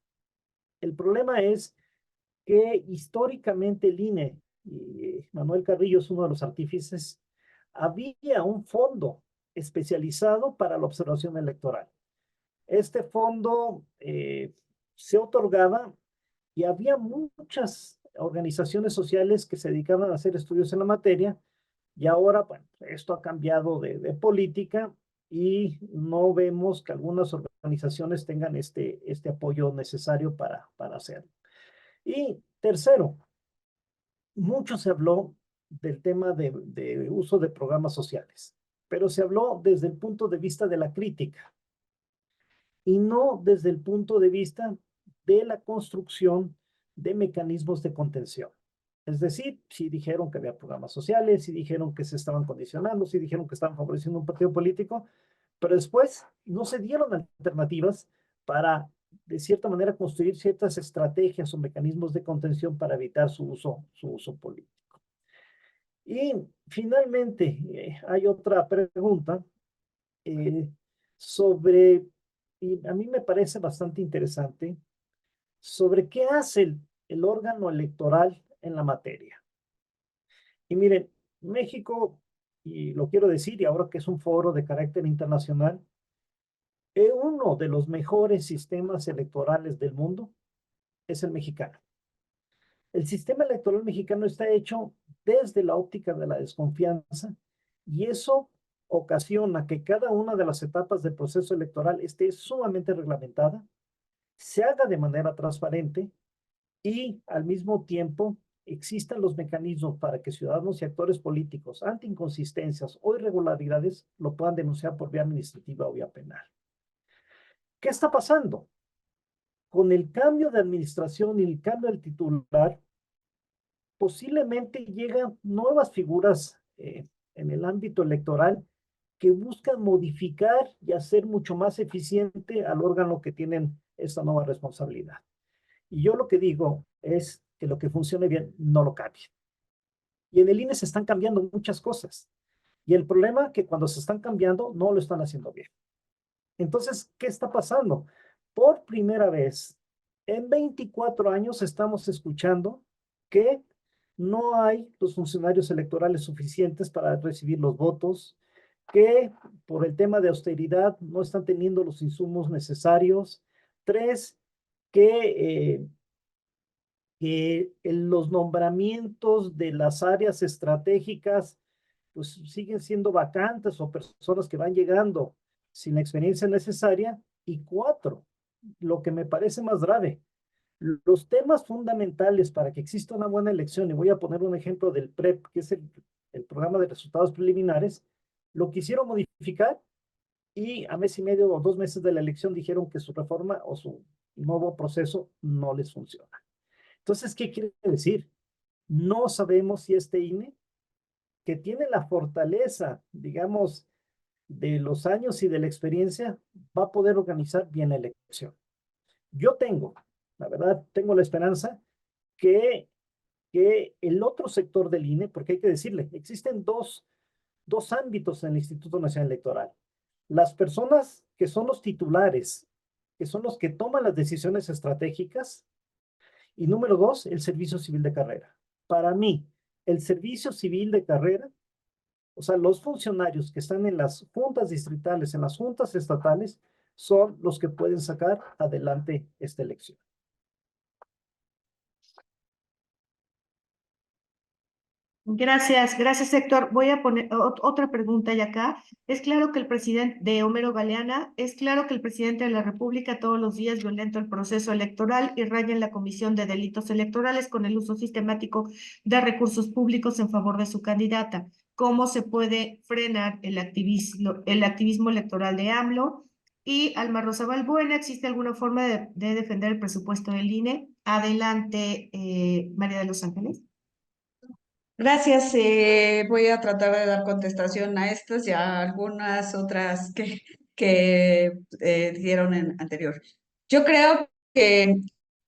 El problema es que históricamente el INE, y Manuel Carrillo es uno de los artífices, había un fondo especializado para la observación electoral. Este fondo se otorgaba y había muchas organizaciones sociales que se dedicaban a hacer estudios en la materia, y ahora, bueno, esto ha cambiado de política y no vemos que algunas organizaciones tengan este apoyo necesario para hacerlo. Y tercero, mucho se habló del tema de uso de programas sociales, pero se habló desde el punto de vista de la crítica y no desde el punto de vista de la construcción de mecanismos de contención. Es decir, si dijeron que había programas sociales, si dijeron que se estaban condicionando, si dijeron que estaban favoreciendo un partido político, pero después no se dieron alternativas para, de cierta manera, construir ciertas estrategias o mecanismos de contención para evitar su uso político. Y finalmente, hay otra pregunta sobre, y a mí me parece bastante interesante, sobre qué hace el órgano electoral en la materia. Y miren, México, y lo quiero decir, y ahora que es un foro de carácter internacional, uno de los mejores sistemas electorales del mundo es el mexicano. El sistema electoral mexicano está hecho desde la óptica de la desconfianza y eso ocasiona que cada una de las etapas del proceso electoral esté sumamente reglamentada, se haga de manera transparente y al mismo tiempo existan los mecanismos para que ciudadanos y actores políticos ante inconsistencias o irregularidades lo puedan denunciar por vía administrativa o vía penal. ¿Qué está pasando? Con el cambio de administración y el cambio del titular, posiblemente llegan nuevas figuras en el ámbito electoral que buscan modificar y hacer mucho más eficiente al órgano que tienen esta nueva responsabilidad. Y yo lo que digo es que lo que funcione bien no lo cambie. Y en el INE se están cambiando muchas cosas. Y el problema es que cuando se están cambiando no lo están haciendo bien. Entonces, ¿qué está pasando? Por primera vez en 24 años estamos escuchando que no hay los funcionarios electorales suficientes para recibir los votos, que por el tema de austeridad no están teniendo los insumos necesarios. Tres, que los nombramientos de las áreas estratégicas pues siguen siendo vacantes o personas que van llegando sin la experiencia necesaria. Y cuatro, lo que me parece más grave, los temas fundamentales para que exista una buena elección, y voy a poner un ejemplo del PREP, que es el programa de resultados preliminares, lo quisieron modificar y a mes y medio o 2 meses de la elección dijeron que su reforma o su nuevo proceso no les funciona. Entonces, ¿qué quiere decir? No sabemos si este INE, que tiene la fortaleza, digamos, de los años y de la experiencia, va a poder organizar bien la elección. Yo la verdad, tengo la esperanza que el otro sector del INE, porque hay que decirle, existen dos ámbitos en el Instituto Nacional Electoral. Las personas que son los titulares, que son los que toman las decisiones estratégicas, y número dos, el servicio civil de carrera. Para mí, el servicio civil de carrera, o sea, los funcionarios que están en las juntas distritales, en las juntas estatales, son los que pueden sacar adelante esta elección. Gracias, Héctor. Voy a poner otra pregunta ya acá. Es claro que el presidente de Homero Galeana, es claro que el presidente de la República todos los días violenta el proceso electoral y raya en la comisión de delitos electorales con el uso sistemático de recursos públicos en favor de su candidata. ¿Cómo se puede frenar el activismo electoral de AMLO? Y Alma Rosa Balbuena, ¿existe alguna forma de defender el presupuesto del INE? Adelante, María de los Ángeles. Gracias. Voy a tratar de dar contestación a estas y a algunas otras que dieron en anterior. Yo creo que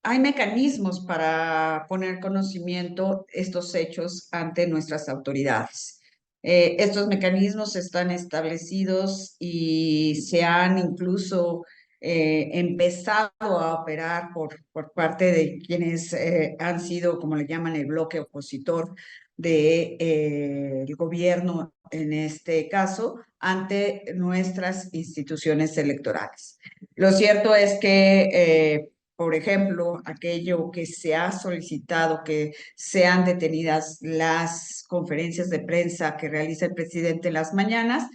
hay mecanismos para poner conocimiento estos hechos ante nuestras autoridades. Estos mecanismos están establecidos y se han incluso empezado a operar por parte de quienes han sido, como le llaman, el bloque opositor del gobierno en este caso ante nuestras instituciones electorales. Lo cierto es que, por ejemplo, aquello que se ha solicitado, que sean detenidas las conferencias de prensa que realiza el presidente en las mañanas,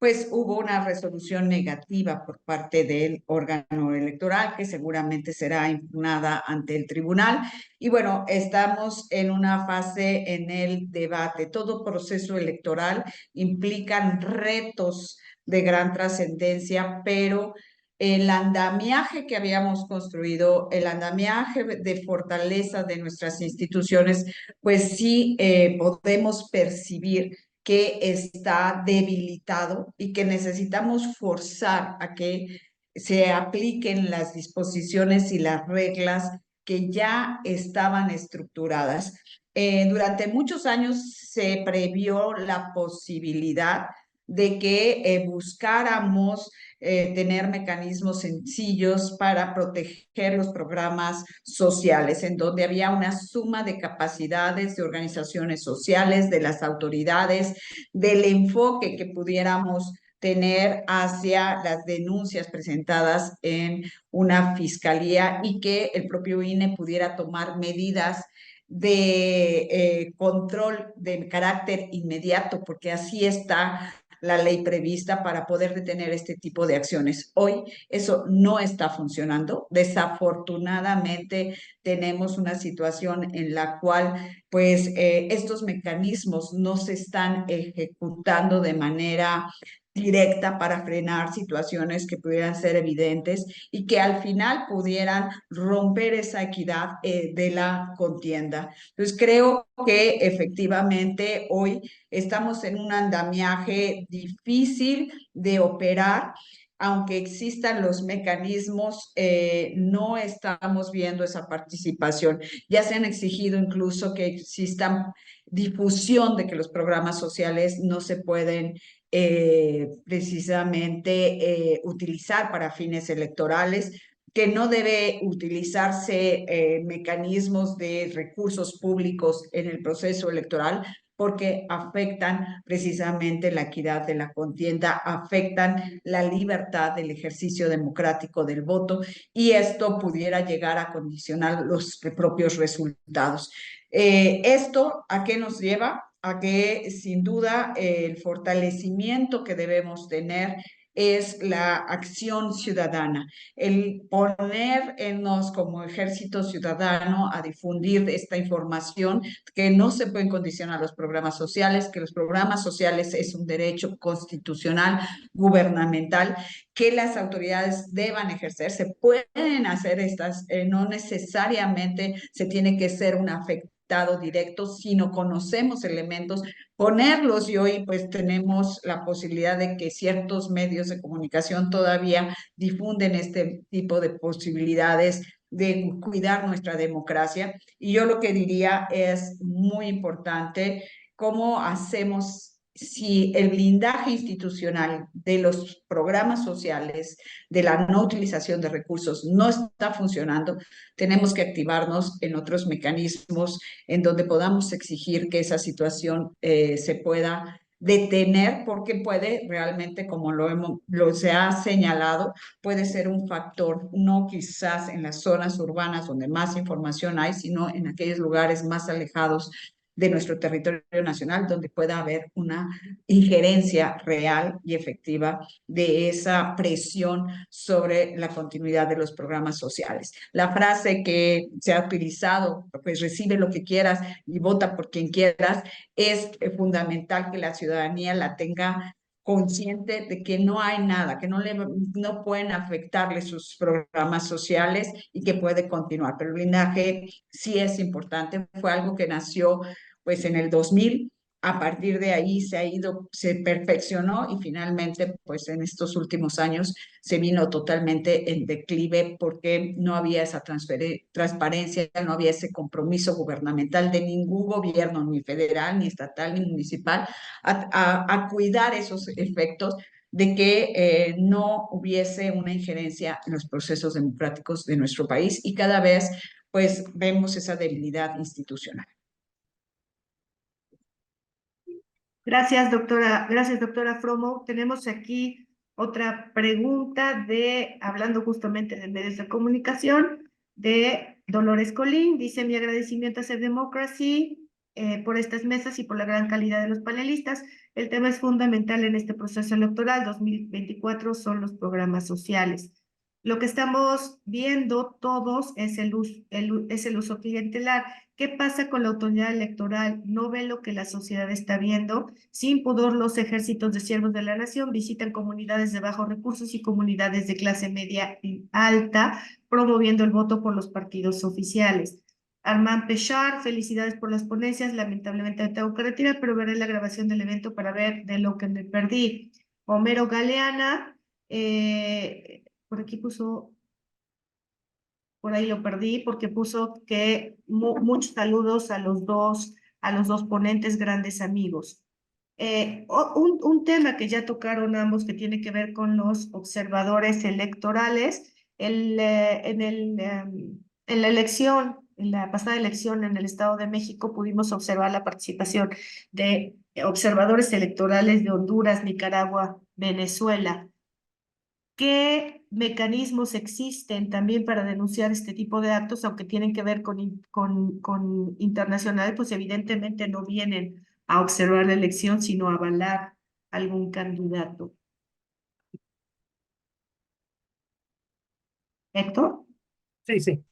pues hubo una resolución negativa por parte del órgano electoral que seguramente será impugnada ante el tribunal. Y bueno, estamos en una fase en el debate. Todo proceso electoral implican retos de gran trascendencia, pero el andamiaje que habíamos construido, el andamiaje de fortaleza de nuestras instituciones, pues sí podemos percibir que está debilitado y que necesitamos forzar a que se apliquen las disposiciones y las reglas que ya estaban estructuradas. Durante muchos años se previó la posibilidad de que buscáramos tener mecanismos sencillos para proteger los programas sociales, en donde había una suma de capacidades de organizaciones sociales, de las autoridades, del enfoque que pudiéramos tener hacia las denuncias presentadas en una fiscalía y que el propio INE pudiera tomar medidas de control de carácter inmediato, porque así está la ley prevista para poder detener este tipo de acciones. Hoy eso no está funcionando. Desafortunadamente tenemos una situación en la cual pues estos mecanismos no se están ejecutando de manera directa para frenar situaciones que pudieran ser evidentes y que al final pudieran romper esa equidad de la contienda. Entonces creo que efectivamente hoy estamos en un andamiaje difícil de operar. Aunque existan los mecanismos, no estamos viendo esa participación. Ya se han exigido incluso que exista difusión de que los programas sociales no se pueden precisamente utilizar para fines electorales, que no debe utilizarse mecanismos de recursos públicos en el proceso electoral porque afectan precisamente la equidad de la contienda, afectan la libertad del ejercicio democrático del voto y esto pudiera llegar a condicionar los propios resultados. ¿Esto a qué nos lleva? A que sin duda el fortalecimiento que debemos tener es la acción ciudadana, el ponernos como ejército ciudadano a difundir esta información, que no se pueden condicionar los programas sociales, que los programas sociales es un derecho constitucional, gubernamental, que las autoridades deban ejercer. Se pueden hacer estas, no necesariamente se tiene que ser un afectado directo, sino conocemos elementos, ponerlos y hoy pues tenemos la posibilidad de que ciertos medios de comunicación todavía difunden este tipo de posibilidades de cuidar nuestra democracia. Y yo lo que diría es muy importante cómo hacemos si el blindaje institucional de los programas sociales, de la no utilización de recursos no está funcionando, tenemos que activarnos en otros mecanismos en donde podamos exigir que esa situación se pueda detener porque puede realmente, como se ha señalado, puede ser un factor, no quizás en las zonas urbanas donde más información hay, sino en aquellos lugares más alejados de nuestro territorio nacional, donde pueda haber una injerencia real y efectiva de esa presión sobre la continuidad de los programas sociales. La frase que se ha utilizado, pues recibe lo que quieras y vota por quien quieras, es fundamental que la ciudadanía la tenga consciente de que no hay nada, que no pueden afectarle sus programas sociales y que puede continuar. Pero el blindaje sí es importante, fue algo que nació pues en el 2000. A partir de ahí se perfeccionó y finalmente, pues en estos últimos años se vino totalmente en declive porque no había esa transparencia, no había ese compromiso gubernamental de ningún gobierno, ni federal, ni estatal, ni municipal, a cuidar esos efectos de que no hubiese una injerencia en los procesos democráticos de nuestro país y cada vez pues vemos esa debilidad institucional. Gracias, doctora Fromo. Tenemos aquí otra pregunta hablando justamente de medios de comunicación, de Dolores Colín. Dice: mi agradecimiento a Ser Democracy por estas mesas y por la gran calidad de los panelistas. El tema es fundamental en este proceso electoral 2024, son los programas sociales. Lo que estamos viendo todos es el uso clientelar. ¿Qué pasa con la autoridad electoral? No ve lo que la sociedad está viendo. Sin pudor, los ejércitos de siervos de la nación visitan comunidades de bajos recursos y comunidades de clase media y alta, promoviendo el voto por los partidos oficiales. Armand Pechard, felicidades por las ponencias. Lamentablemente me tengo que retirar, pero veré la grabación del evento para ver de lo que me perdí. Homero Galeana, por aquí puso, por ahí lo perdí, porque puso que muchos saludos a los dos ponentes, grandes amigos. Un tema que ya tocaron ambos, que tiene que ver con los observadores electorales. En la elección, en la pasada elección en el Estado de México, pudimos observar la participación de observadores electorales de Honduras, Nicaragua, Venezuela. ¿Qué mecanismos existen también para denunciar este tipo de actos, aunque tienen que ver con internacionales? Pues evidentemente no vienen a observar la elección, sino a avalar algún candidato. Héctor. Sí, sí.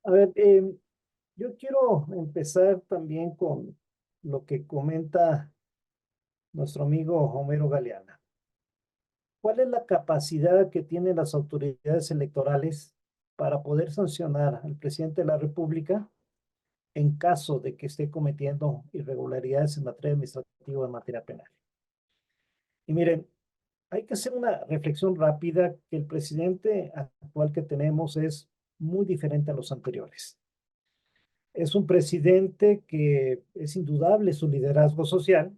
A ver, yo quiero empezar también con lo que comenta nuestro amigo Homero Galeana. ¿Cuál es la capacidad que tienen las autoridades electorales para poder sancionar al presidente de la República en caso de que esté cometiendo irregularidades en materia administrativa o en materia penal? Y miren, hay que hacer una reflexión rápida, que el presidente actual que tenemos es muy diferente a los anteriores. Es un presidente que es indudable su liderazgo social,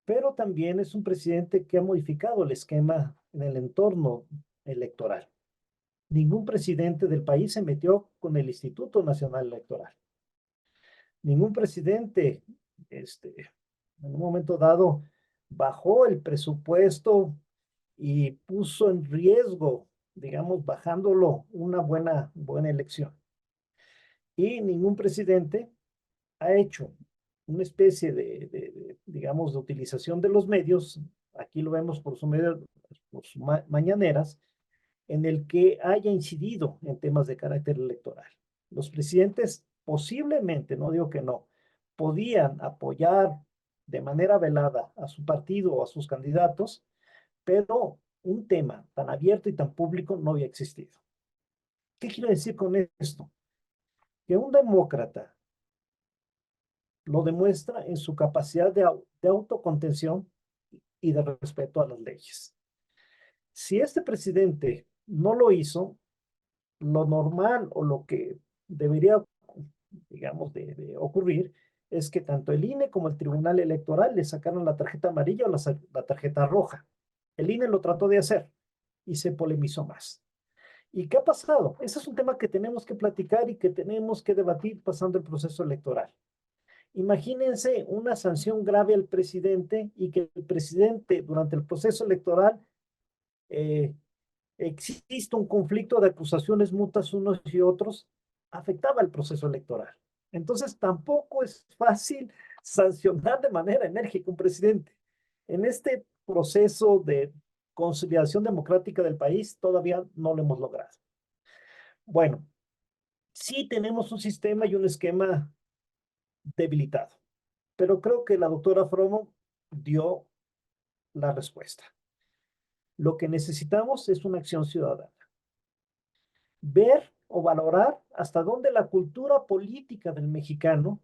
pero también es un presidente que ha modificado el esquema en el entorno electoral. Ningún presidente del país se metió con el Instituto Nacional Electoral. Ningún presidente, en un momento dado, bajó el presupuesto y puso en riesgo, digamos, bajándolo, una buena elección. Y ningún presidente ha hecho una especie digamos, de utilización de los medios, aquí lo vemos por sus mañaneras, en el que haya incidido en temas de carácter electoral. Los presidentes posiblemente, no digo que no, podían apoyar de manera velada a su partido o a sus candidatos, pero un tema tan abierto y tan público no había existido. ¿Qué quiero decir con esto? Que un demócrata lo demuestra en su capacidad de autocontención y de respeto a las leyes. Si este presidente no lo hizo, lo normal o lo que debería, digamos, de ocurrir es que tanto el INE como el Tribunal Electoral le sacaron la tarjeta amarilla o la tarjeta roja. El INE lo trató de hacer y se polemizó más. ¿Y qué ha pasado? Ese es un tema que tenemos que platicar y que tenemos que debatir pasando el proceso electoral. Imagínense una sanción grave al presidente y que el presidente durante el proceso electoral existe un conflicto de acusaciones mutuas unos y otros, afectaba el proceso electoral. Entonces tampoco es fácil sancionar de manera enérgica un presidente. En este proceso de consolidación democrática del país todavía no lo hemos logrado. Bueno, sí tenemos un sistema y un esquema debilitado, pero creo que la doctora Fromo dio la respuesta. Lo que necesitamos es una acción ciudadana. Ver o valorar hasta dónde la cultura política del mexicano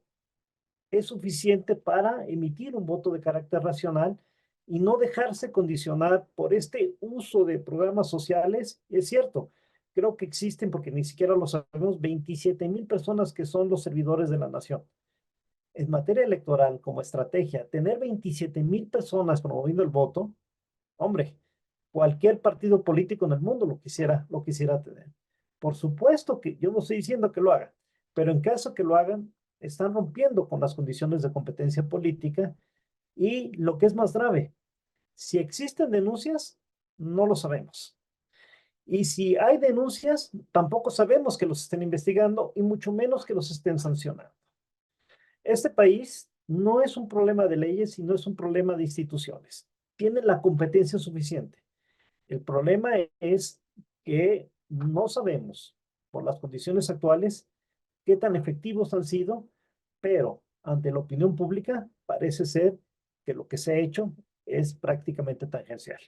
es suficiente para emitir un voto de carácter racional y no dejarse condicionar por este uso de programas sociales. Es cierto, creo que existen, porque ni siquiera lo sabemos, 27,000 personas que son los servidores de la nación. En materia electoral, como estrategia, tener 27,000 personas promoviendo el voto, hombre, cualquier partido político en el mundo lo quisiera tener. Por supuesto que yo no estoy diciendo que lo hagan, pero en caso que lo hagan, están rompiendo con las condiciones de competencia política y lo que es más grave, si existen denuncias, no lo sabemos. Y si hay denuncias, tampoco sabemos que los estén investigando y mucho menos que los estén sancionando. Este país no es un problema de leyes, sino es un problema de instituciones. Tienen la competencia suficiente. El problema es que no sabemos, por las condiciones actuales, qué tan efectivos han sido, pero ante la opinión pública parece ser que lo que se ha hecho es prácticamente tangencial.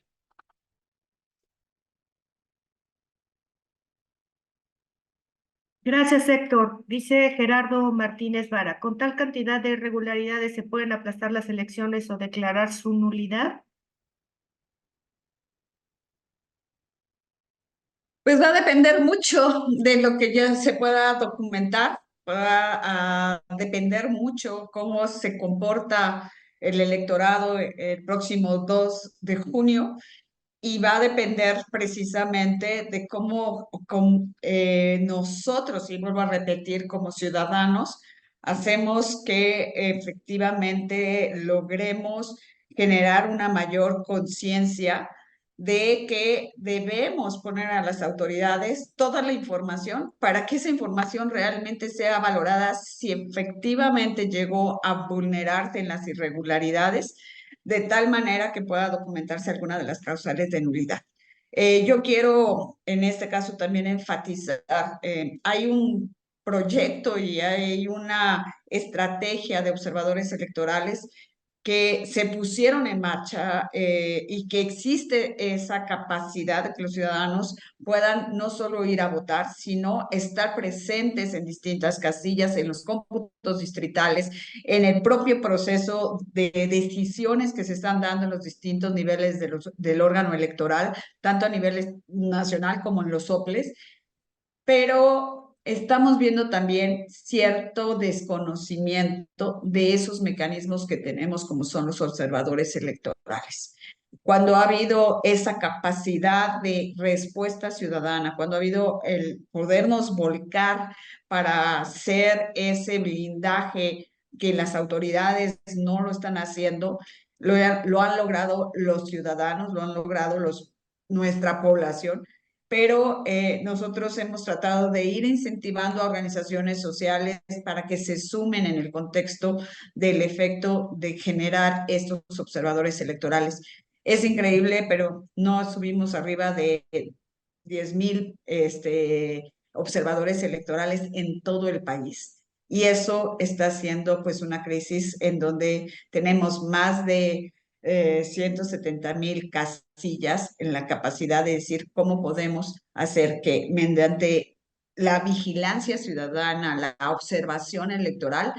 Gracias, Héctor. Dice Gerardo Martínez Vara, ¿con tal cantidad de irregularidades se pueden aplazar las elecciones o declarar su nulidad? Pues va a depender mucho de lo que ya se pueda documentar, va a depender mucho cómo se comporta el electorado el próximo 2 de junio y va a depender precisamente de cómo nosotros, y vuelvo a repetir, como ciudadanos, hacemos que efectivamente logremos generar una mayor conciencia de que debemos poner a las autoridades toda la información para que esa información realmente sea valorada si efectivamente llegó a vulnerarse en las irregularidades, de tal manera que pueda documentarse alguna de las causales de nulidad. Yo quiero en este caso también enfatizar, hay un proyecto y hay una estrategia de observadores electorales que se pusieron en marcha y que existe esa capacidad de que los ciudadanos puedan no solo ir a votar, sino estar presentes en distintas casillas, en los cómputos distritales, en el propio proceso de decisiones que se están dando en los distintos niveles del órgano electoral, tanto a nivel nacional como en los soples, pero estamos viendo también cierto desconocimiento de esos mecanismos que tenemos como son los observadores electorales. Cuando ha habido esa capacidad de respuesta ciudadana, cuando ha habido el podernos volcar para hacer ese blindaje que las autoridades no lo están haciendo, lo han logrado los ciudadanos, lo han logrado nuestra población, pero nosotros hemos tratado de ir incentivando a organizaciones sociales para que se sumen en el contexto del efecto de generar estos observadores electorales. Es increíble, pero no subimos arriba de 10,000 observadores electorales en todo el país. Y eso está haciendo pues una crisis en donde tenemos más de 170,000 casillas en la capacidad de decir cómo podemos hacer que mediante la vigilancia ciudadana, la observación electoral,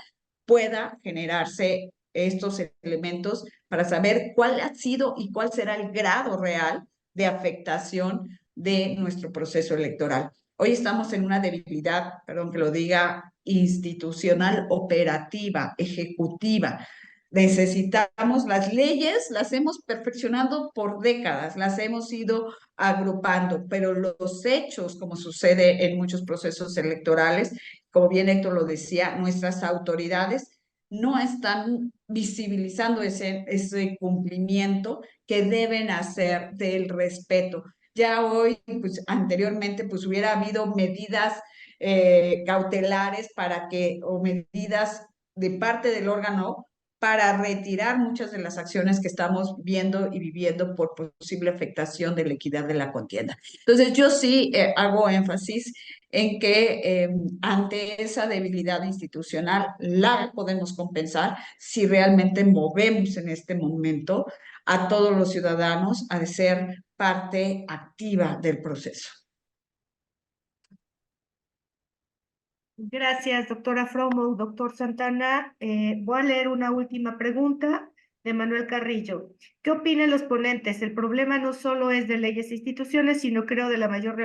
pueda generarse estos elementos para saber cuál ha sido y cuál será el grado real de afectación de nuestro proceso electoral. Hoy estamos en una debilidad, perdón que lo diga, institucional, operativa, ejecutiva. Necesitamos las leyes, las hemos perfeccionado por décadas, las hemos ido agrupando, pero los hechos, como sucede en muchos procesos electorales, como bien Héctor lo decía, nuestras autoridades no están visibilizando ese cumplimiento que deben hacer del respeto. Ya hoy, pues anteriormente, pues hubiera habido medidas cautelares para que, o medidas de parte del órgano para retirar muchas de las acciones que estamos viendo y viviendo por posible afectación de la equidad de la contienda. Entonces, yo sí hago énfasis en que ante esa debilidad institucional la podemos compensar si realmente movemos en este momento a todos los ciudadanos a ser parte activa del proceso. Gracias, doctora Fromo. Doctor Santana, voy a leer una última pregunta de Manuel Carrillo. ¿Qué opinan los ponentes? El problema no solo es de leyes e instituciones, sino creo de la mayor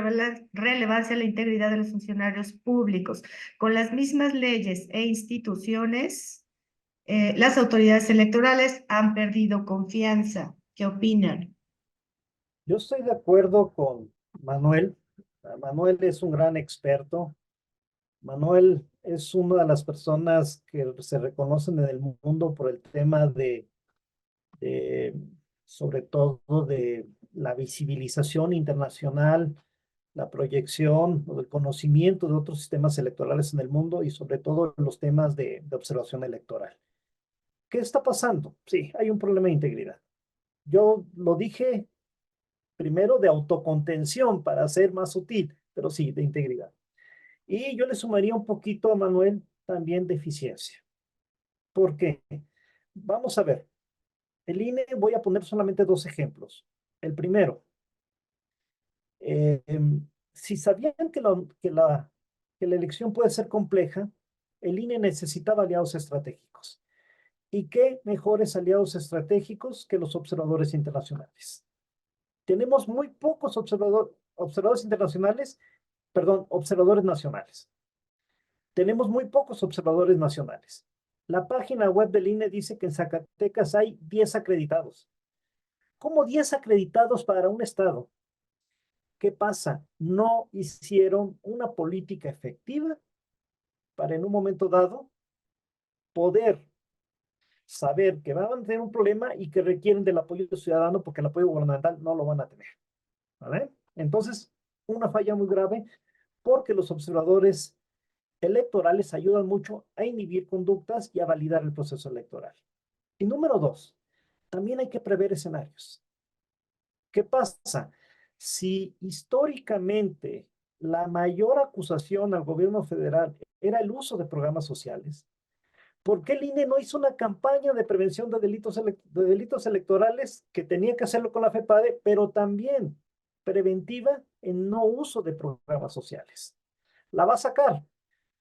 relevancia a la integridad de los funcionarios públicos. Con las mismas leyes e instituciones, las autoridades electorales han perdido confianza. ¿Qué opinan? Yo estoy de acuerdo con Manuel. Manuel es un gran experto. Manuel es una de las personas que se reconocen en el mundo por el tema de, sobre todo, de la visibilización internacional, la proyección o el conocimiento de otros sistemas electorales en el mundo y sobre todo los temas de observación electoral. ¿Qué está pasando? Sí, hay un problema de integridad. Yo lo dije primero de autocontención para ser más sutil, pero sí, de integridad. Y yo le sumaría un poquito a Manuel también de eficiencia. ¿Por qué? Vamos a ver. El INE, voy a poner solamente dos ejemplos. El primero, eh, si sabían que la elección puede ser compleja, el INE necesitaba aliados estratégicos. ¿Y qué mejores aliados estratégicos que los observadores internacionales? Tenemos muy pocos observadores internacionales, perdón, observadores nacionales. Tenemos muy pocos observadores nacionales. La página web del INE dice que en Zacatecas hay 10 acreditados. ¿Cómo 10 acreditados para un estado? ¿Qué pasa? No hicieron una política efectiva para en un momento dado poder saber que van a tener un problema y que requieren del apoyo ciudadano porque el apoyo gubernamental no lo van a tener. ¿Vale? Entonces, una falla muy grave porque los observadores electorales ayudan mucho a inhibir conductas y a validar el proceso electoral. Y número dos, también hay que prever escenarios. ¿Qué pasa? Si históricamente la mayor acusación al gobierno federal era el uso de programas sociales, ¿por qué el INE no hizo una campaña de prevención de delitos electorales que tenía que hacerlo con la FEPADE, pero también preventiva en no uso de programas sociales? La va a sacar,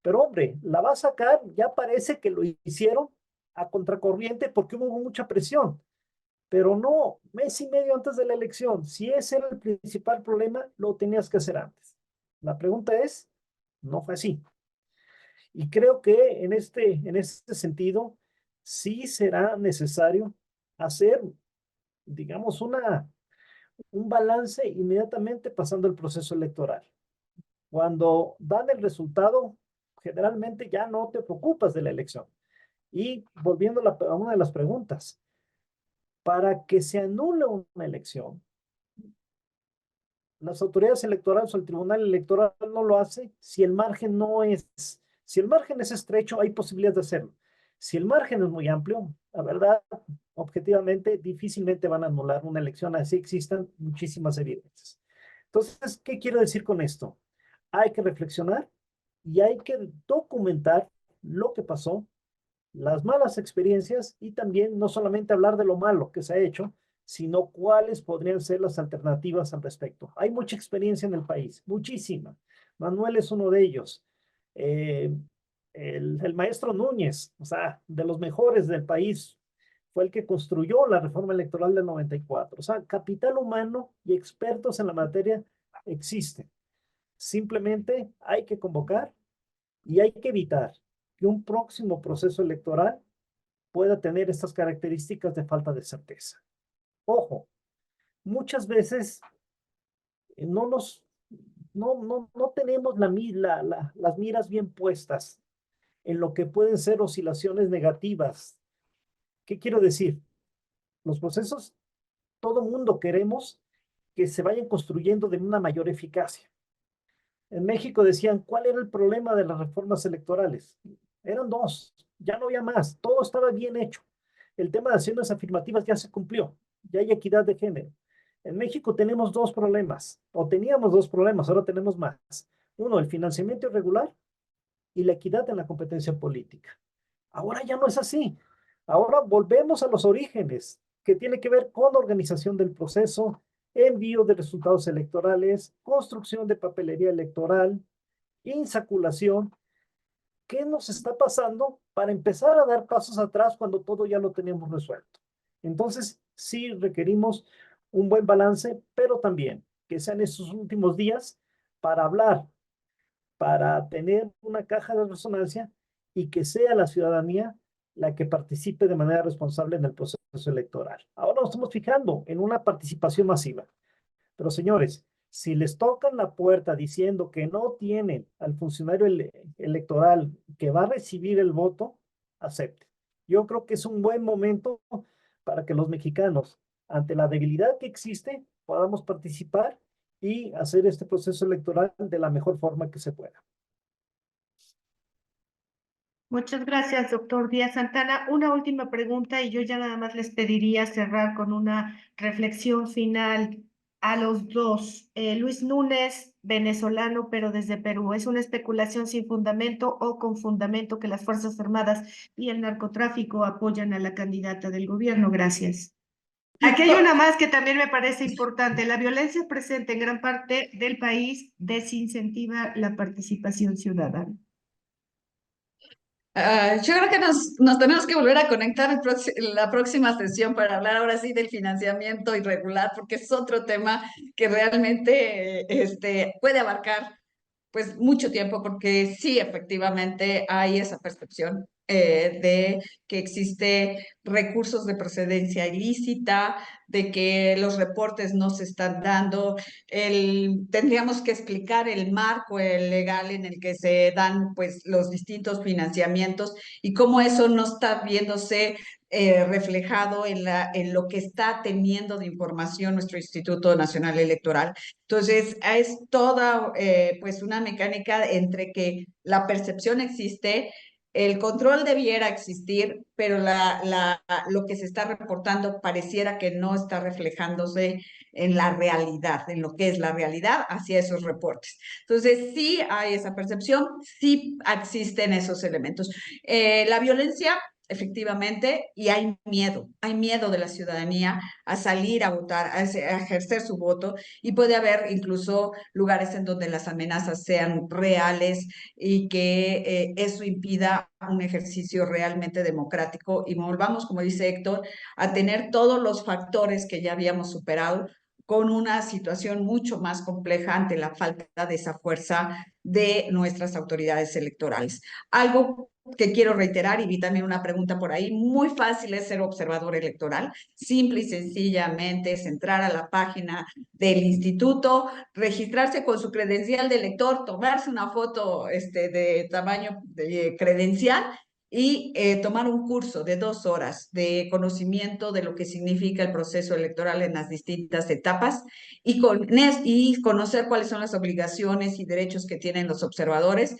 pero hombre, la va a sacar, ya parece que lo hicieron a contracorriente porque hubo mucha presión. Pero no, mes y medio antes de la elección, si ese era el principal problema, lo tenías que hacer antes. La pregunta es, no fue así. Y creo que en este sentido, sí será necesario hacer, digamos, un balance inmediatamente pasando el proceso electoral. Cuando dan el resultado, generalmente ya no te preocupas de la elección. Y volviendo a una de las preguntas, para que se anule una elección, las autoridades electorales o el tribunal electoral no lo hace si el margen si el margen es estrecho, hay posibilidades de hacerlo. Si el margen es muy amplio, la verdad, objetivamente, difícilmente van a anular una elección, así existan muchísimas evidencias. Entonces, ¿qué quiero decir con esto? Hay que reflexionar y hay que documentar lo que pasó, las malas experiencias y también no solamente hablar de lo malo que se ha hecho, sino cuáles podrían ser las alternativas al respecto. Hay mucha experiencia en el país, muchísima. Manuel es uno de ellos. Eh, el maestro Núñez, o sea, de los mejores del país, fue el que construyó la reforma electoral del 94. O sea, capital humano y expertos en la materia existen. Simplemente hay que convocar y hay que evitar que un próximo proceso electoral pueda tener estas características de falta de certeza. Ojo, muchas veces no nos, no tenemos las miras bien puestas en lo que pueden ser oscilaciones negativas. ¿Qué quiero decir? Los procesos, todo mundo queremos que se vayan construyendo de una mayor eficacia. En México decían, ¿cuál era el problema de las reformas electorales? Eran dos, ya no había más, todo estaba bien hecho. El tema de acciones afirmativas ya se cumplió, ya hay equidad de género. En México tenemos dos problemas, o teníamos dos problemas, ahora tenemos más. Uno, el financiamiento irregular y la equidad en la competencia política. Ahora ya no es así. Ahora volvemos a los orígenes, que tiene que ver con organización del proceso, envío de resultados electorales, construcción de papelería electoral, insaculación qué nos está pasando para empezar a dar pasos atrás cuando todo ya lo tenemos resuelto. Entonces, sí requerimos un buen balance, pero también que sean esos últimos días para hablar, para tener una caja de resonancia y que sea la ciudadanía la que participe de manera responsable en el proceso electoral. Ahora nos estamos fijando en una participación masiva. Pero señores, si les tocan la puerta diciendo que no tienen al funcionario electoral que va a recibir el voto, acepte. Yo creo que es un buen momento para que los mexicanos, ante la debilidad que existe, podamos participar y hacer este proceso electoral de la mejor forma que se pueda. Muchas gracias, doctor Díaz Santana. Una última pregunta y yo ya nada más les pediría cerrar con una reflexión final a los dos. Luis Núñez, venezolano, pero desde Perú. ¿Es una especulación sin fundamento o con fundamento que las Fuerzas Armadas y el narcotráfico apoyan a la candidata del gobierno? Gracias. Aquí hay una más que también me parece importante. La violencia presente en gran parte del país desincentiva la participación ciudadana. Yo creo que nos tenemos que volver a conectar la próxima sesión para hablar ahora sí del financiamiento irregular, porque es otro tema que realmente puede abarcar pues mucho tiempo, porque sí, efectivamente hay esa percepción de que existe recursos de procedencia ilícita, de que los reportes no se están dando. Tendríamos que explicar el marco legal en el que se dan pues los distintos financiamientos y cómo eso no está viéndose reflejado en lo que está teniendo de información nuestro Instituto Nacional Electoral. Entonces, es toda pues una mecánica entre que la percepción existe, el control debiera existir, pero lo que se está reportando pareciera que no está reflejándose en la realidad, en lo que es la realidad hacia esos reportes. Entonces, sí hay esa percepción, sí existen esos elementos. La violencia efectivamente, y hay miedo de la ciudadanía a salir a votar, a ejercer su voto, y puede haber incluso lugares en donde las amenazas sean reales y que eso impida un ejercicio realmente democrático y volvamos, como dice Héctor, a tener todos los factores que ya habíamos superado con una situación mucho más compleja ante la falta de esa fuerza de nuestras autoridades electorales. Algo que quiero reiterar, y vi también una pregunta por ahí, muy fácil es ser observador electoral, simple y sencillamente es entrar a la página del instituto, registrarse con su credencial de elector, tomarse una foto de tamaño de credencial y tomar un curso de 2 horas de conocimiento de lo que significa el proceso electoral en las distintas etapas y conocer cuáles son las obligaciones y derechos que tienen los observadores,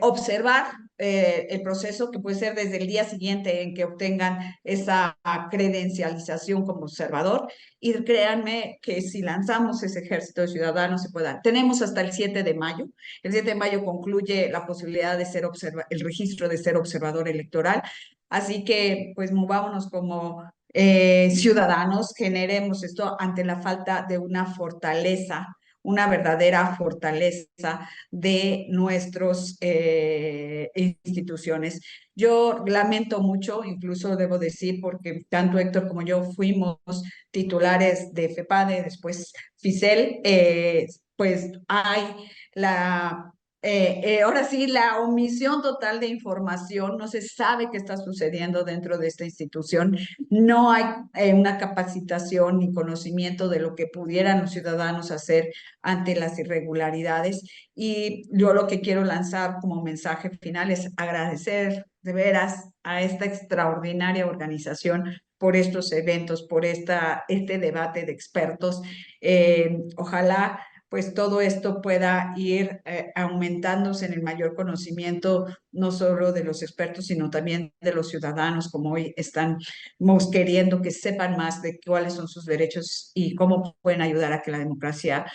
observar el proceso que puede ser desde el día siguiente en que obtengan esa credencialización como observador y créanme que si lanzamos ese ejército de ciudadanos se pueda. Tenemos hasta el 7 de mayo. El 7 de mayo concluye la posibilidad de ser el registro de ser observador electoral. Así que pues movámonos como ciudadanos, generemos esto ante la falta de una verdadera fortaleza de nuestras instituciones. Yo lamento mucho, incluso debo decir, porque tanto Héctor como yo fuimos titulares de FEPADE, después FICEL, pues hay ahora sí, la omisión total de información, no se sabe qué está sucediendo dentro de esta institución, no hay una capacitación ni conocimiento de lo que pudieran los ciudadanos hacer ante las irregularidades. Y yo lo que quiero lanzar como mensaje final es agradecer de veras a esta extraordinaria organización por estos eventos, por este debate de expertos. Ojalá pues todo esto pueda ir aumentándose en el mayor conocimiento, no solo de los expertos, sino también de los ciudadanos, como hoy estamos queriendo que sepan más de cuáles son sus derechos y cómo pueden ayudar a que la democracia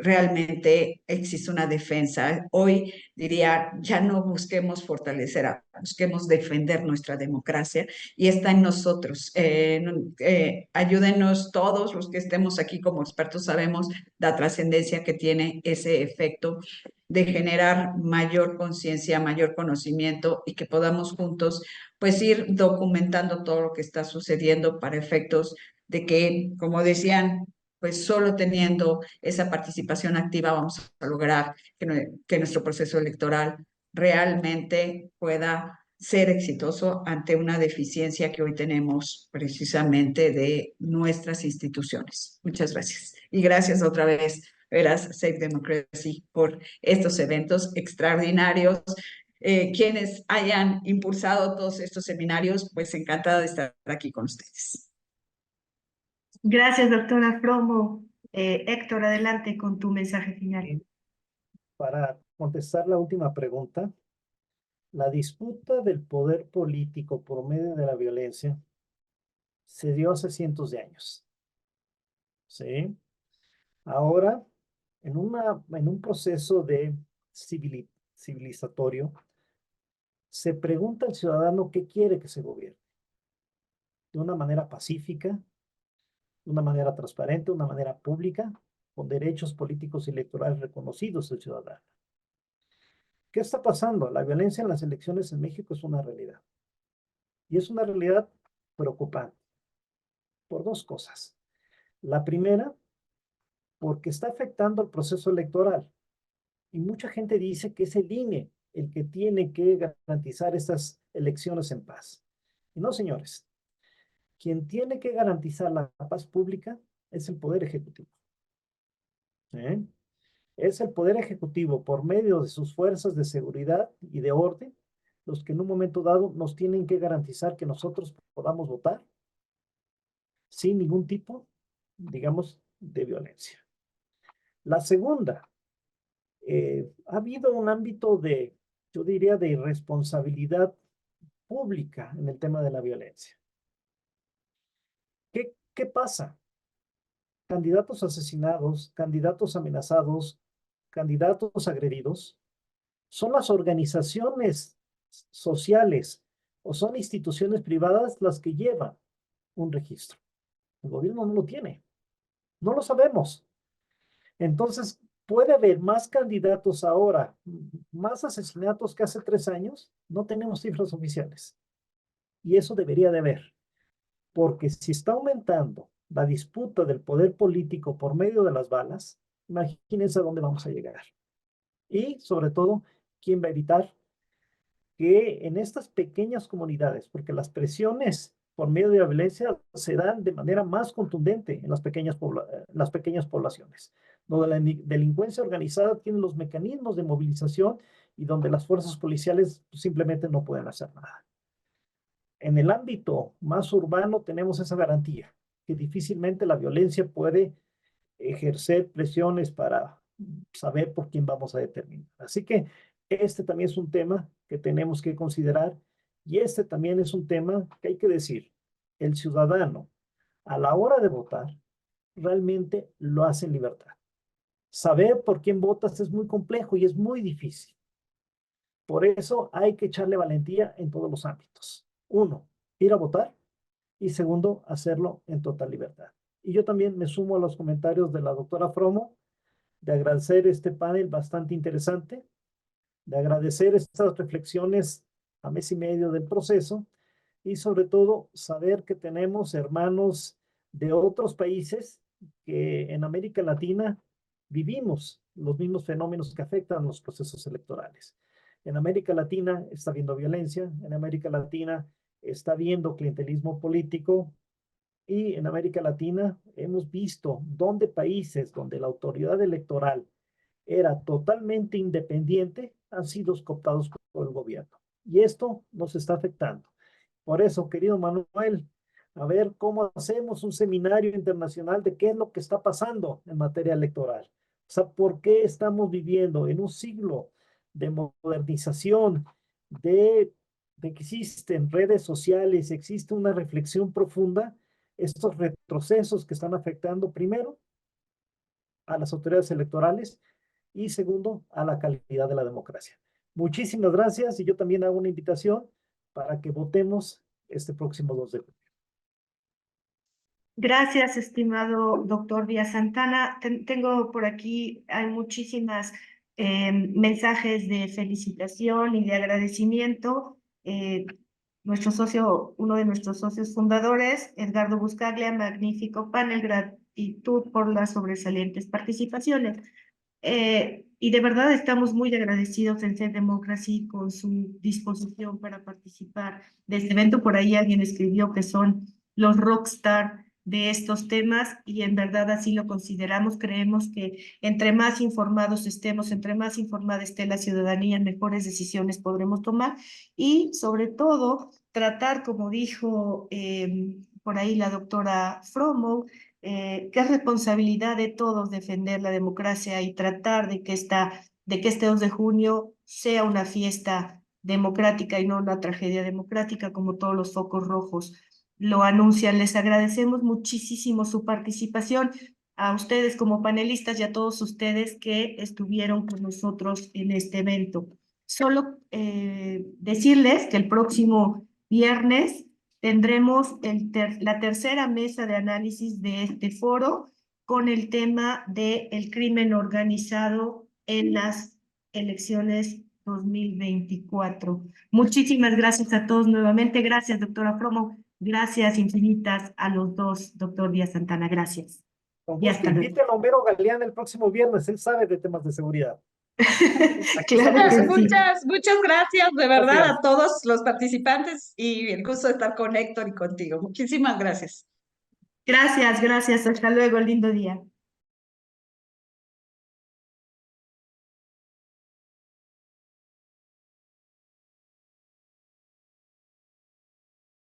realmente existe una defensa. Hoy diría, ya no busquemos fortalecer, busquemos defender nuestra democracia y está en nosotros. Ayúdenos todos los que estemos aquí como expertos, sabemos la trascendencia que tiene ese efecto de generar mayor conciencia, mayor conocimiento y que podamos juntos pues ir documentando todo lo que está sucediendo para efectos de que, como decían, pues solo teniendo esa participación activa vamos a lograr que nuestro proceso electoral realmente pueda ser exitoso ante una deficiencia que hoy tenemos precisamente de nuestras instituciones. Muchas gracias. Y gracias otra vez, verás, Safe Democracy, por estos eventos extraordinarios. Quienes hayan impulsado todos estos seminarios, pues encantada de estar aquí con ustedes. Gracias, doctora Fromo. Héctor, adelante con tu mensaje final. Para contestar la última pregunta, la disputa del poder político por medio de la violencia se dio hace cientos de años. ¿Sí? Ahora, en un proceso de civilizatorio, se pregunta al ciudadano qué quiere que se gobierne. De una manera pacífica, de una manera transparente, de una manera pública, con derechos políticos y electorales reconocidos del ciudadano. ¿Qué está pasando? La violencia en las elecciones en México es una realidad. Y es una realidad preocupante por dos cosas. La primera, porque está afectando el proceso electoral. Y mucha gente dice que es el INE el que tiene que garantizar estas elecciones en paz. Y no, señores. Quien tiene que garantizar la paz pública es el Poder Ejecutivo. ¿Eh? Es el Poder Ejecutivo, por medio de sus fuerzas de seguridad y de orden, los que en un momento dado nos tienen que garantizar que nosotros podamos votar sin ningún tipo, digamos, de violencia. La segunda, ha habido un ámbito de, yo diría, de irresponsabilidad pública en el tema de la violencia. ¿Qué pasa? Candidatos asesinados, candidatos amenazados, candidatos agredidos, son las organizaciones sociales o son instituciones privadas las que llevan un registro. El gobierno no lo tiene. No lo sabemos. Entonces, puede haber más candidatos ahora, más asesinatos que hace 3 años. No tenemos cifras oficiales. Y eso debería de haber. Porque si está aumentando la disputa del poder político por medio de las balas, imagínense a dónde vamos a llegar. Y sobre todo, ¿quién va a evitar que en estas pequeñas comunidades, porque las presiones por medio de la violencia se dan de manera más contundente en las pequeñas poblaciones, donde la delincuencia organizada tiene los mecanismos de movilización y donde las fuerzas policiales simplemente no pueden hacer nada? En el ámbito más urbano tenemos esa garantía, que difícilmente la violencia puede ejercer presiones para saber por quién vamos a determinar. Así que este también es un tema que tenemos que considerar y este también es un tema que hay que decir, el ciudadano a la hora de votar realmente lo hace en libertad. Saber por quién votas es muy complejo y es muy difícil. Por eso hay que echarle valentía en todos los ámbitos. Uno, ir a votar y segundo, hacerlo en total libertad. Y yo también me sumo a los comentarios de la doctora Fromo de agradecer este panel bastante interesante, de agradecer estas reflexiones a mes y medio del proceso y sobre todo saber que tenemos hermanos de otros países que en América Latina vivimos los mismos fenómenos que afectan los procesos electorales. En América Latina está habiendo violencia, en América Latina está habiendo clientelismo político, y en América Latina hemos visto donde países donde la autoridad electoral era totalmente independiente han sido cooptados por el gobierno. Y esto nos está afectando. Por eso, querido Manuel, a ver cómo hacemos un seminario internacional de qué es lo que está pasando en materia electoral. O sea, ¿por qué estamos viviendo en un siglo de modernización, de que existen redes sociales, existe una reflexión profunda, estos retrocesos que están afectando primero a las autoridades electorales y segundo, a la calidad de la democracia. Muchísimas gracias y yo también hago una invitación para que votemos este próximo 2 de junio. Gracias, estimado doctor Díaz Santana. Tengo por aquí, hay muchísimas mensajes de felicitación y de agradecimiento. Nuestro socio, uno de nuestros socios fundadores, Edgardo Buscaglia, magnífico panel, gratitud por las sobresalientes participaciones. Y de verdad estamos muy agradecidos en Ser Democracy con su disposición para participar de este evento. Por ahí alguien escribió que son los rockstar de estos temas y en verdad así lo consideramos. Creemos que entre más informados estemos, entre más informada esté la ciudadanía, mejores decisiones podremos tomar y sobre todo tratar, como dijo por ahí la doctora Fromo, que es responsabilidad de todos defender la democracia y tratar de que este 2 de junio sea una fiesta democrática y no una tragedia democrática como todos los focos rojos lo anuncian. Les agradecemos muchísimo su participación a ustedes como panelistas y a todos ustedes que estuvieron con nosotros en este evento. Solo decirles que el próximo viernes tendremos la tercera mesa de análisis de este foro con el tema del crimen organizado en las elecciones 2024. Muchísimas gracias a todos nuevamente. Gracias, doctora Fromo. Gracias infinitas a los dos, doctor Díaz Santana. Gracias. Con Y gusto, hasta luego. inviten a Homero Galeán el próximo viernes, él sabe de temas de seguridad. Claro que sí. Muchas gracias de verdad Gracias. a todos los participantes y el gusto de estar con Héctor y contigo. Muchísimas gracias. Gracias, gracias. Hasta luego. Lindo día.